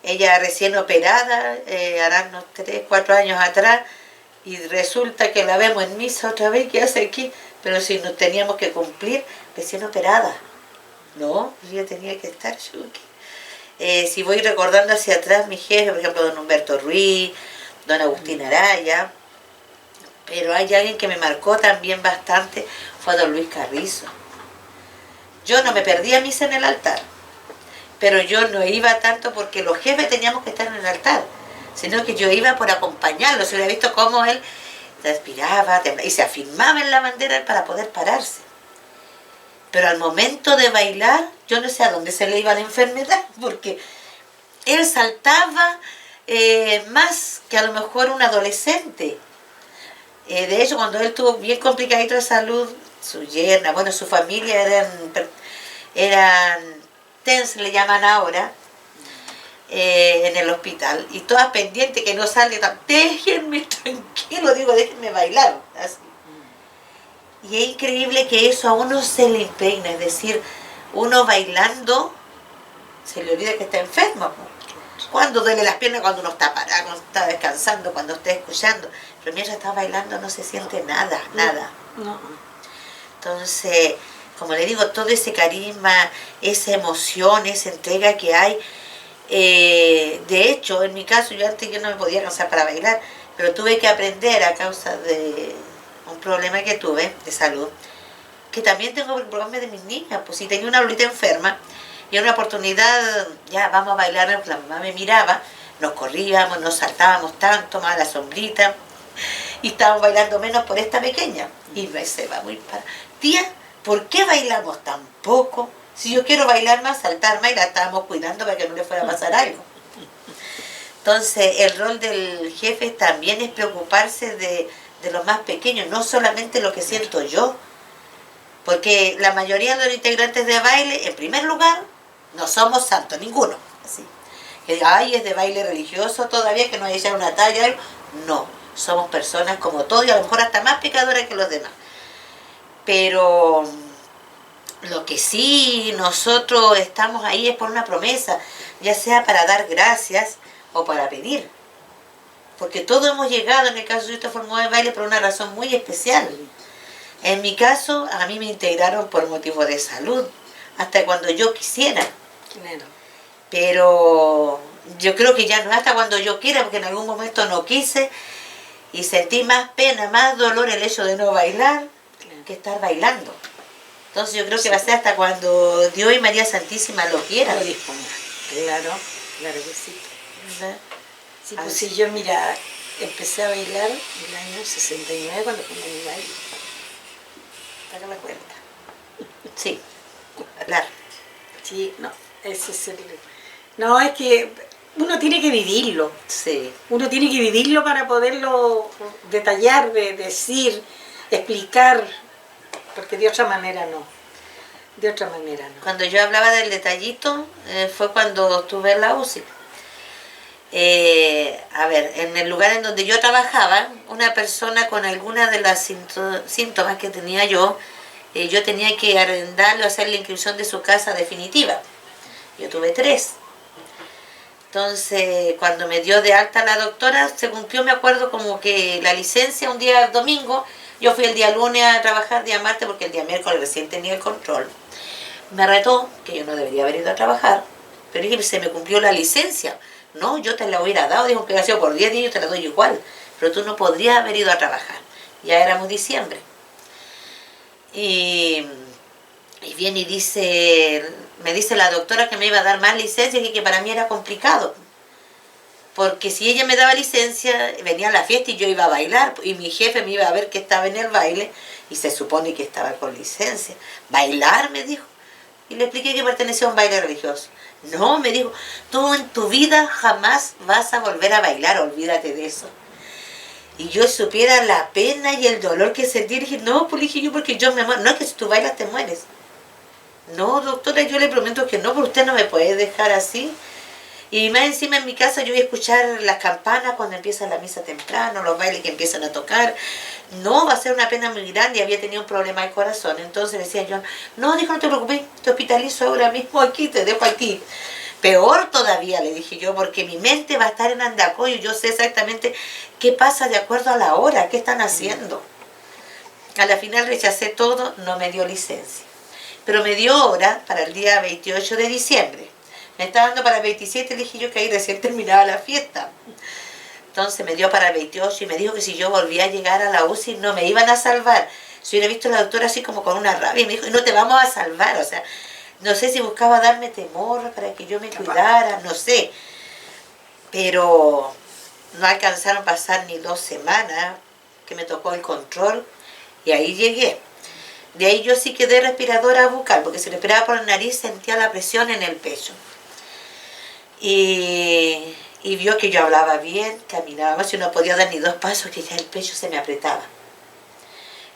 Ella recién operada, hará unos 3, 4 años atrás, y resulta que la vemos en misa otra vez, ¿qué hace aquí? Pero si nos teníamos que cumplir, recién operada. No, ella tenía que estar chuki. Si voy recordando hacia atrás, mi jefe, por ejemplo, don Humberto Ruiz, don Agustín Araya, pero hay alguien que me marcó también bastante, fue don Luis Carrizo. Yo no me perdía misa en el altar, pero yo no iba tanto porque los jefes teníamos que estar en el altar, sino que yo iba por acompañarlo. Se hubiera visto cómo él transpiraba y se afirmaba en la bandera para poder pararse. Pero al momento de bailar, yo no sé a dónde se le iba la enfermedad, porque él saltaba más que a lo mejor un adolescente. De hecho, cuando él estuvo bien complicadito de salud, su yerna, bueno, su familia eran TENS, le llaman ahora, en el hospital, y todas pendientes que no salga, déjenme tranquilo, digo, déjenme bailar, así. Y es increíble que eso a uno se le impregna, es decir, uno bailando se le olvida que está enfermo. Cuando duele las piernas, cuando uno está parado, cuando está descansando, cuando está escuchando. Pero mientras está bailando no se siente nada, nada. No. Entonces, como le digo, todo ese carisma, esa emoción, esa entrega que hay. De hecho, en mi caso, yo no me podía cansar para bailar, pero tuve que aprender a causa de un problema que tuve de salud, que también tengo el problema de mis niñas. Pues si tenía una Lolita enferma, y en una oportunidad, ya vamos a bailar, la mamá me miraba, nos corríamos, nos saltábamos tanto, más a la sombrita, y estábamos bailando menos por esta pequeña. Y se va muy para, tía, ¿por qué bailamos tan poco? Si yo quiero bailar más, saltar más, y la estábamos cuidando para que no le fuera a pasar algo. Entonces, el rol del jefe también es preocuparse de los más pequeños, no solamente lo que siento yo, porque la mayoría de los integrantes de baile, en primer lugar, no somos santos, ninguno. Así. Que diga, ay, es de baile religioso todavía, que no haya una talla, algo. No, somos personas como todos y a lo mejor hasta más pecadoras que los demás. Pero lo que sí nosotros estamos ahí es por una promesa, ya sea para dar gracias o para pedir. Porque todos hemos llegado, en el caso de esta forma de baile, por una razón muy especial. En mi caso, a mí me integraron por motivos de salud, hasta cuando yo quisiera. Claro. Pero yo creo que ya no es hasta cuando yo quiera, porque en algún momento no quise y sentí más pena, más dolor el hecho de no bailar que estar bailando. Entonces yo creo que va a ser hasta cuando Dios y María Santísima lo quieran. Lo disponga. Claro, claro que sí. ¿Verdad? Sí, pues sí, yo mira, empecé a bailar el año 69 cuando fundé mi baile. Saca la cuenta. Sí, claro. Sí, no, ese es el... No, es que uno tiene que vivirlo. Sí. Uno tiene que vivirlo para poderlo detallar, decir, explicar, porque de otra manera no. De otra manera no. Cuando yo hablaba del detallito, fue cuando estuve en la UCI. A ver, en el lugar en donde yo trabajaba, una persona con alguna de las síntomas que tenía yo tenía que arrendarlo, hacer la inscripción de su casa definitiva. Yo tuve 3. Entonces, cuando me dio de alta la doctora, se cumplió, me acuerdo, como que la licencia un día domingo. Yo fui el día lunes a trabajar, día martes, porque el día miércoles recién tenía el control. Me retó, que yo no debería haber ido a trabajar, pero dije, se me cumplió la licencia. No, yo te la hubiera dado, dijo que ha sido por 10 días, yo te la doy igual, pero tú no podrías haber ido a trabajar. Ya éramos diciembre. Y viene y me dice la doctora que me iba a dar más licencia y que para mí era complicado. Porque si ella me daba licencia, venía a la fiesta y yo iba a bailar, y mi jefe me iba a ver que estaba en el baile, y se supone que estaba con licencia. ¿Bailar? Me dijo. Y le expliqué que pertenecía a un baile religioso. No, me dijo, tú en tu vida jamás vas a volver a bailar, olvídate de eso. Y yo supiera la pena y el dolor que sentí, dije, no, pues dije yo, porque yo me muero. No, es que si tú bailas te mueres. No, doctora, yo le prometo que no, pero usted no me puede dejar así. Y más encima en mi casa yo voy a escuchar las campanas cuando empieza la misa temprano, los bailes que empiezan a tocar. No, va a ser una pena muy grande, y había tenido un problema de corazón. Entonces decía yo, no, dijo, no te preocupes, te hospitalizo ahora mismo aquí, te dejo aquí. Peor todavía, le dije yo, porque mi mente va a estar en Andacoyo, yo sé exactamente qué pasa de acuerdo a la hora, qué están haciendo. A la final rechacé todo, no me dio licencia. Pero me dio hora para el día 28 de diciembre. Me estaba dando para el 27, le dije yo que ahí recién terminaba la fiesta. Entonces me dio para el 28 y me dijo que si yo volvía a llegar a la UCI no me iban a salvar. Si hubiera visto a la doctora así como con una rabia, y me dijo, no te vamos a salvar. O sea, no sé si buscaba darme temor para que yo me cuidara, no sé. Pero no alcanzaron a pasar ni 2 semanas que me tocó el control y ahí llegué. De ahí yo sí quedé respiradora bucal, porque si respiraba por la nariz sentía la presión en el pecho. Y vio que yo hablaba bien, caminaba más y no podía dar ni 2 pasos, que ya el pecho se me apretaba.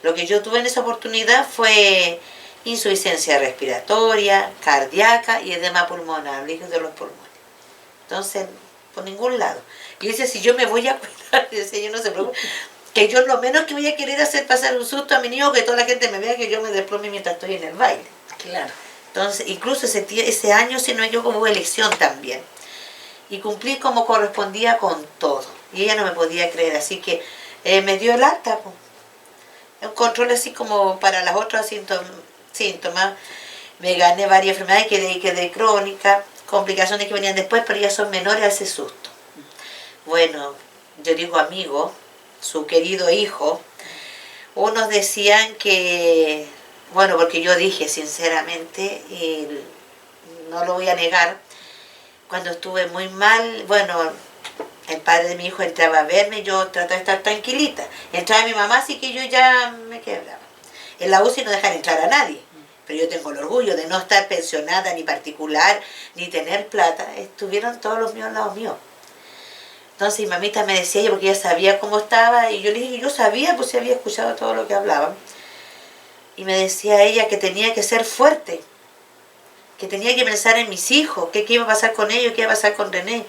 Lo que yo tuve en esa oportunidad fue insuficiencia respiratoria, cardíaca y edema pulmonar, líquido de los pulmones. Entonces, por ningún lado. Y dice, si yo me voy a cuidar, dice, yo no se preocupe, que yo lo menos que voy a querer hacer pasar un susto a mi niño, que toda la gente me vea que yo me desplome mientras estoy en el baile. Claro. Entonces, incluso ese año, si no yo hubo elección también. Y cumplí como correspondía con todo. Y ella no me podía creer, así que me dio el alta. Po. Un control así como para las otras síntomas. Me gané varias enfermedades, quedé crónica, complicaciones que venían después, pero ya son menores a ese susto. Bueno, yo digo amigo, su querido hijo, unos decían que, bueno, porque yo dije sinceramente, y no lo voy a negar, cuando estuve muy mal, bueno, el padre de mi hijo entraba a verme, yo trataba de estar tranquilita. Entraba mi mamá, así que yo ya me quebraba. En la UCI no dejan entrar a nadie, pero yo tengo el orgullo de no estar pensionada ni particular, ni tener plata. Estuvieron todos los míos al lado mío. Entonces mi mamita me decía, porque ella sabía cómo estaba, y yo le dije, yo sabía, pues sí había escuchado todo lo que hablaban. Y me decía ella que tenía que ser fuerte, que tenía que pensar en mis hijos, que qué iba a pasar con ellos, qué iba a pasar con René.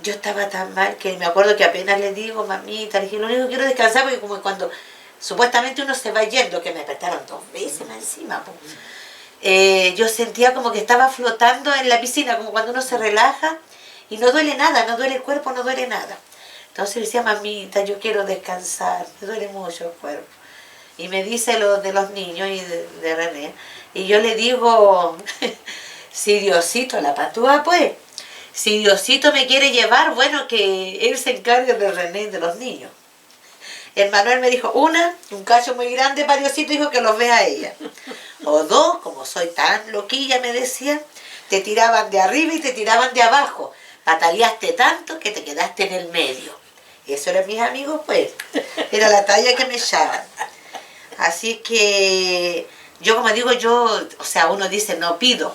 Yo estaba tan mal que me acuerdo que apenas le digo, mamita, le dije, lo único que quiero es descansar, porque como cuando supuestamente uno se va yendo, que me despertaron 2 veces más encima, pues. Yo sentía como que estaba flotando en la piscina, como cuando uno se relaja y no duele nada, no duele el cuerpo, no duele nada. Entonces le decía, mamita, yo quiero descansar, me duele mucho el cuerpo. Y me dice lo de los niños y de René, y yo le digo, si Diosito la patúa, pues, si Diosito me quiere llevar, bueno, que Él se encargue de René y de los niños. El Manuel me dijo, un cacho muy grande para Diosito, dijo que los vea ella. O 2, como soy tan loquilla, me decía, te tiraban de arriba y te tiraban de abajo. Pataleaste tanto que te quedaste en el medio. Eso eran mis amigos, pues. Era la talla que me echaban. Así que yo, como digo, o sea, uno dice, no pido.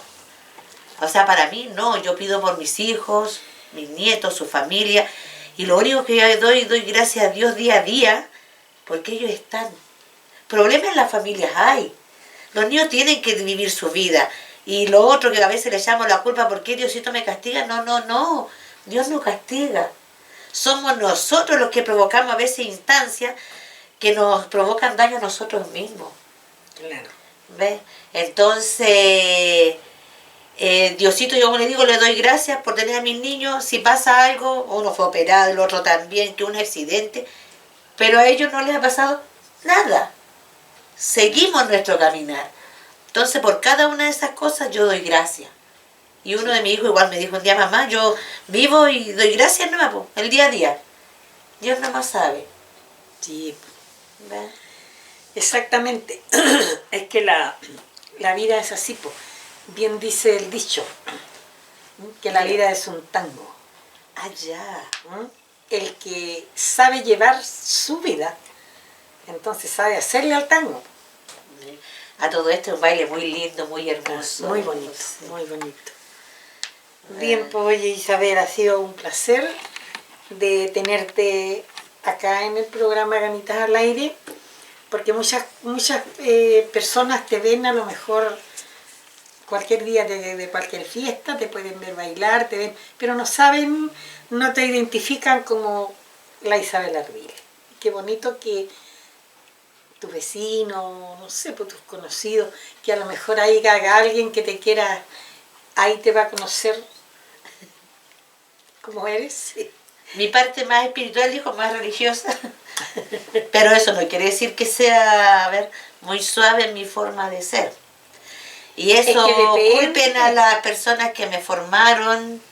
O sea, para mí, no, yo pido por mis hijos, mis nietos, su familia. Y lo único que yo doy gracias a Dios día a día, porque ellos están. Problemas en las familias hay. Los niños tienen que vivir su vida. Y lo otro que a veces le llamo la culpa, ¿por qué Diosito me castiga? No. Dios no castiga. Somos nosotros los que provocamos a veces instancias que nos provocan daño a nosotros mismos. Claro. ¿Ves? Entonces, Diosito, yo como le digo, le doy gracias por tener a mis niños. Si pasa algo, uno fue operado, el otro también, que un accidente, pero a ellos no les ha pasado nada. Seguimos nuestro caminar. Entonces, por cada una de esas cosas yo doy gracias. Y uno de mis hijos igual me dijo un día, mamá, yo vivo y doy gracias nuevo, el día a día. Dios nada más sabe. Sí, ¿Ves? exactamente. Es que la vida es así, pues. Bien dice el dicho, que la vida es un tango. Allá. El que sabe llevar su vida, entonces sabe hacerle al tango. A todo esto es un baile muy lindo, muy hermoso. Muy bonito, Sí. muy bonito. Bien, pues oye Isabel, ha sido un placer de tenerte acá en el programa Ganitas al Aire, porque muchas personas te ven a lo mejor cualquier día de cualquier fiesta, te pueden ver bailar, te ven, pero no saben, no te identifican como la Isabel Arvile. Qué bonito que tu vecino, no sé, por tus conocidos, que a lo mejor ahí haga alguien que te quiera, ahí te va a conocer como eres. Sí. Mi parte más espiritual, dijo, más religiosa. Pero eso no quiere decir que sea, muy suave en mi forma de ser. Y eso, es que depende. culpen a las personas que me formaron,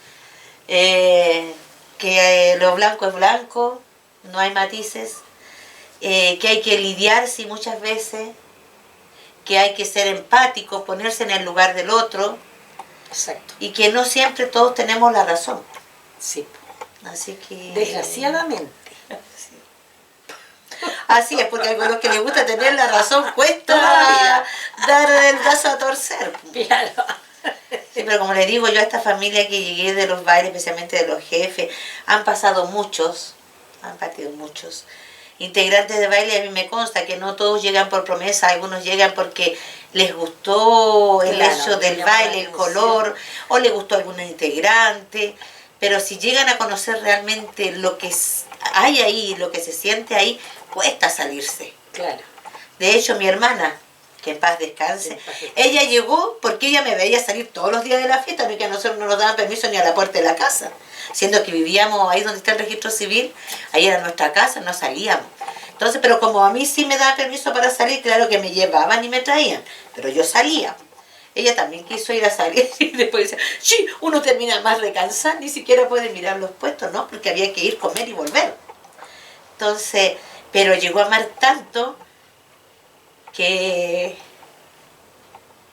que lo blanco es blanco, no hay matices, que hay que lidiar, sí, muchas veces, que hay que ser empático, ponerse en el lugar del otro. Exacto. Y que no siempre todos tenemos la razón. Sí. Así que... Desgraciadamente. Así es, porque a algunos que les gusta tener la razón cuesta Todavía. dar el brazo a torcer. Claro. Sí, pero como les digo, yo a esta familia que llegué de los bailes, especialmente de los jefes, han partido muchos integrantes de baile. A mí me consta que no todos llegan por promesa, algunos llegan porque les gustó el Claro, hecho del baile, el color, o les gustó algún integrante, pero si llegan a conocer realmente lo que hay ahí, lo que se siente ahí, cuesta salirse. Claro. De hecho, mi hermana, que en paz descanse. En paz descanse. Ella llegó porque ella me veía salir todos los días de la fiesta, porque a nosotros no nos daban permiso ni a la puerta de la casa, siendo que vivíamos ahí donde está el registro civil, ahí era nuestra casa, no salíamos. Entonces, pero como a mí sí me daban permiso para salir, claro que me llevaban y me traían, pero yo salía. Ella también quiso ir a salir y después decía, sí, uno termina más recansado, ni siquiera puede mirar los puestos, ¿no? Porque había que ir, comer y volver. Entonces, pero llegó a amar tanto que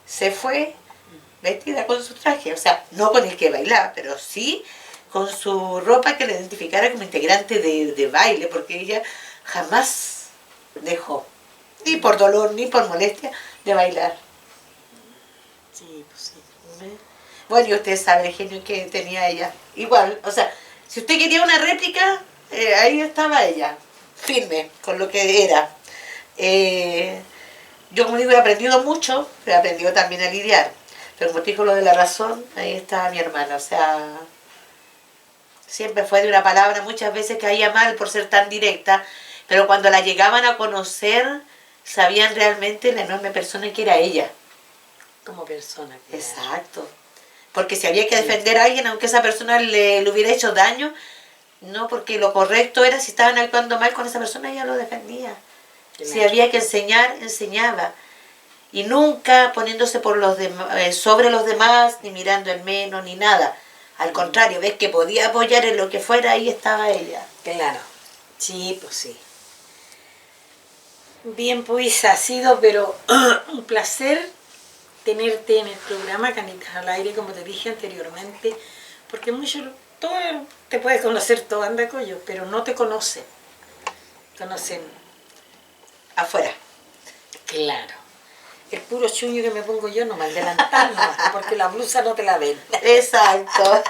se fue vestida con su traje, o sea, no con el que bailaba, pero sí con su ropa que la identificara como integrante de baile, porque ella jamás dejó, ni por dolor, ni por molestia, de bailar. Sí, pues sí. Bueno, y usted sabe el genio que tenía ella. Igual, o sea, si usted quería una réplica, ahí estaba ella, firme con lo que era. Yo, como digo, he aprendido mucho, pero he aprendido también a lidiar. Pero como te dijo lo de la razón, ahí está mi hermana. O sea, siempre fue de una palabra, muchas veces caía mal por ser tan directa, pero cuando la llegaban a conocer, sabían realmente la enorme persona que era ella. Como persona. Claro. Exacto. Porque si había que defender a alguien, aunque esa persona le hubiera hecho daño, no, porque lo correcto era, si estaban actuando mal con esa persona, ella lo defendía. Claro. Si había que enseñar, enseñaba. Y nunca poniéndose por los sobre los demás, ni mirando en menos, ni nada. Al contrario, ves que podía apoyar en lo que fuera, ahí estaba ella. Claro. Sí, pues sí. Bien, pues ha sido, pero un placer tenerte en el programa Canitas al Aire, como te dije anteriormente, porque todo, te puedes conocer todo Andacollo, pero no te conocen. Conocen Afuera. claro. El puro chuño que me pongo yo no me adelantar, no, porque la blusa no te la ven. Exacto.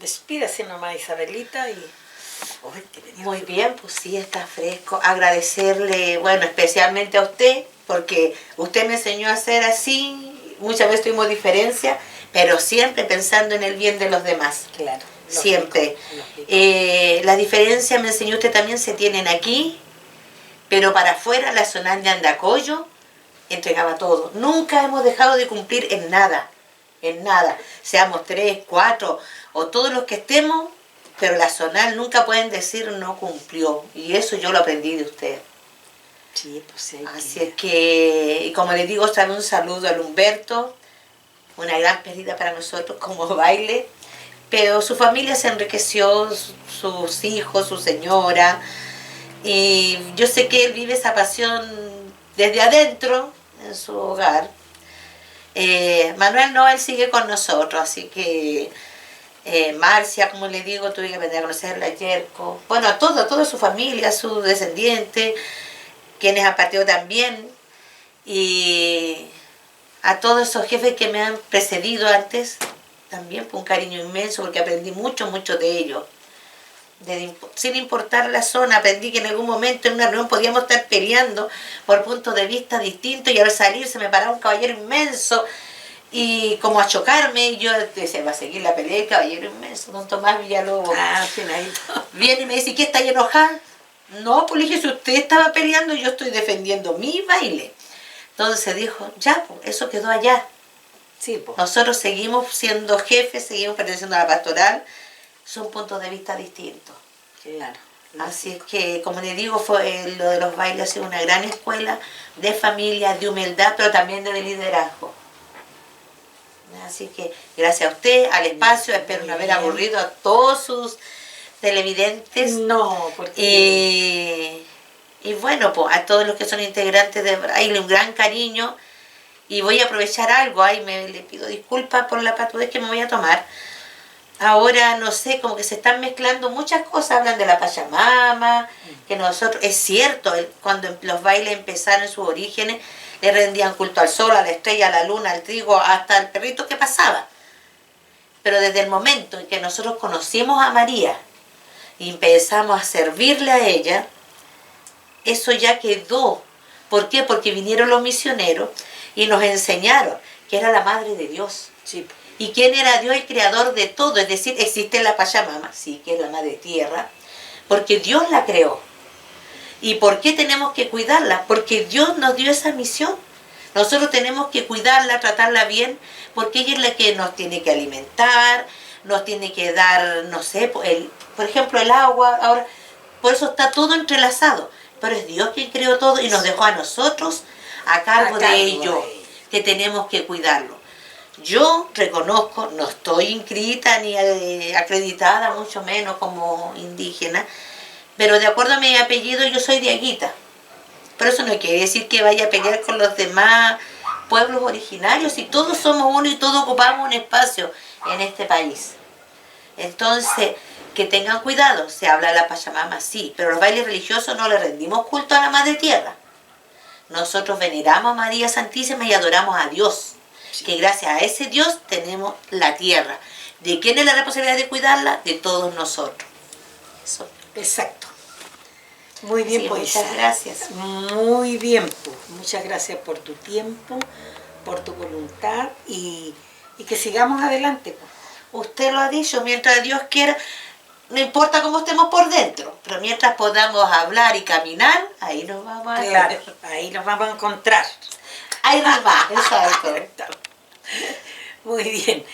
Despídase nomás, Isabelita, y... Uy, qué venía. Muy bien, pues sí, está fresco. Agradecerle, bueno, especialmente a usted, porque usted me enseñó a hacer así. Muchas veces tuvimos diferencias, pero siempre pensando en el bien de los demás. Claro. Lógico, Siempre. lógico. Las diferencias, me enseñó usted también, se tienen aquí, pero para afuera, la zona de Andacollo entregaba todo. Nunca hemos dejado de cumplir en nada, seamos 3, 4 o todos los que estemos, pero la zonal nunca pueden decir no cumplió, y eso yo lo aprendí de usted. Sí, pues sí. Así es que, y como le digo, también un saludo al Humberto, una gran pérdida para nosotros como baile, pero su familia se enriqueció, sus hijos, su señora, y yo sé que él vive esa pasión desde adentro, en su hogar. Manuel no, él sigue con nosotros, así que Marcia, como le digo, tuve que aprender a conocerla, Yerko, bueno, a toda su familia, sus descendientes, quienes han partido también, y a todos esos jefes que me han precedido antes, también por un cariño inmenso, porque aprendí mucho de ellos. Sin importar la zona, aprendí que en algún momento en una reunión podíamos estar peleando por puntos de vista distintos, y al salir se me paraba un caballero inmenso y como a chocarme, y yo decía, va a seguir la pelea del caballero inmenso, don Tomás Villalobos. Ah, finalito. Viene y me dice, ¿qué está ahí enojada? No, pues le dije, si usted estaba peleando, yo estoy defendiendo mi baile. Entonces dijo, ya, pues eso quedó allá. Sí, pues. Nosotros seguimos siendo jefes, seguimos perteneciendo a la pastoral, son puntos de vista distintos. Claro. Así es que, como le digo, lo de los bailes ha sido una gran escuela de familia, de humildad, pero también de liderazgo. Así que, gracias a usted, al espacio, espero no haber aburrido a todos sus televidentes. No, porque... Y bueno, pues a todos los que son integrantes de Braille, un gran cariño. Y voy a aprovechar algo, le pido disculpas por la patudez que me voy a tomar. Ahora, no sé, como que se están mezclando muchas cosas, hablan de la Pachamama, que nosotros, es cierto, cuando los bailes empezaron en sus orígenes, le rendían culto al sol, a la estrella, a la luna, al trigo, hasta al perrito que pasaba. Pero desde el momento en que nosotros conocimos a María y empezamos a servirle a ella, eso ya quedó. ¿Por qué? Porque vinieron los misioneros y nos enseñaron que era la Madre de Dios. Sí. ¿Y quién era Dios? El creador de todo. Es decir, existe la Pachamama, sí, que es la Madre Tierra, porque Dios la creó. ¿Y por qué tenemos que cuidarla? Porque Dios nos dio esa misión. Nosotros tenemos que cuidarla, tratarla bien, porque ella es la que nos tiene que alimentar, nos tiene que dar, no sé, por ejemplo, el agua. Ahora, por eso está todo entrelazado. Pero es Dios quien creó todo y nos dejó a nosotros a cargo de ello, que tenemos que cuidarlo. Yo reconozco, no estoy inscrita ni acreditada, mucho menos como indígena, pero de acuerdo a mi apellido yo soy de Aguita. Pero eso no quiere decir que vaya a pelear con los demás pueblos originarios, y todos somos uno y todos ocupamos un espacio en este país. Entonces, que tengan cuidado, se habla de la Pachamama, sí, pero los bailes religiosos no le rendimos culto a la Madre Tierra. Nosotros veneramos a María Santísima y adoramos a Dios, que gracias a ese Dios tenemos la tierra. ¿De quién es la responsabilidad de cuidarla? De todos nosotros. Eso. Exacto. Muy bien, Sí, pues. muchas gracias. Muy bien, pues. Muchas gracias por tu tiempo, por tu voluntad y que sigamos adelante, pues. Usted lo ha dicho, mientras Dios quiera, no importa cómo estemos por dentro, pero mientras podamos hablar y caminar, ahí nos vamos a Claro, ahí nos vamos a encontrar. Ahí nos va, exacto. Muy bien.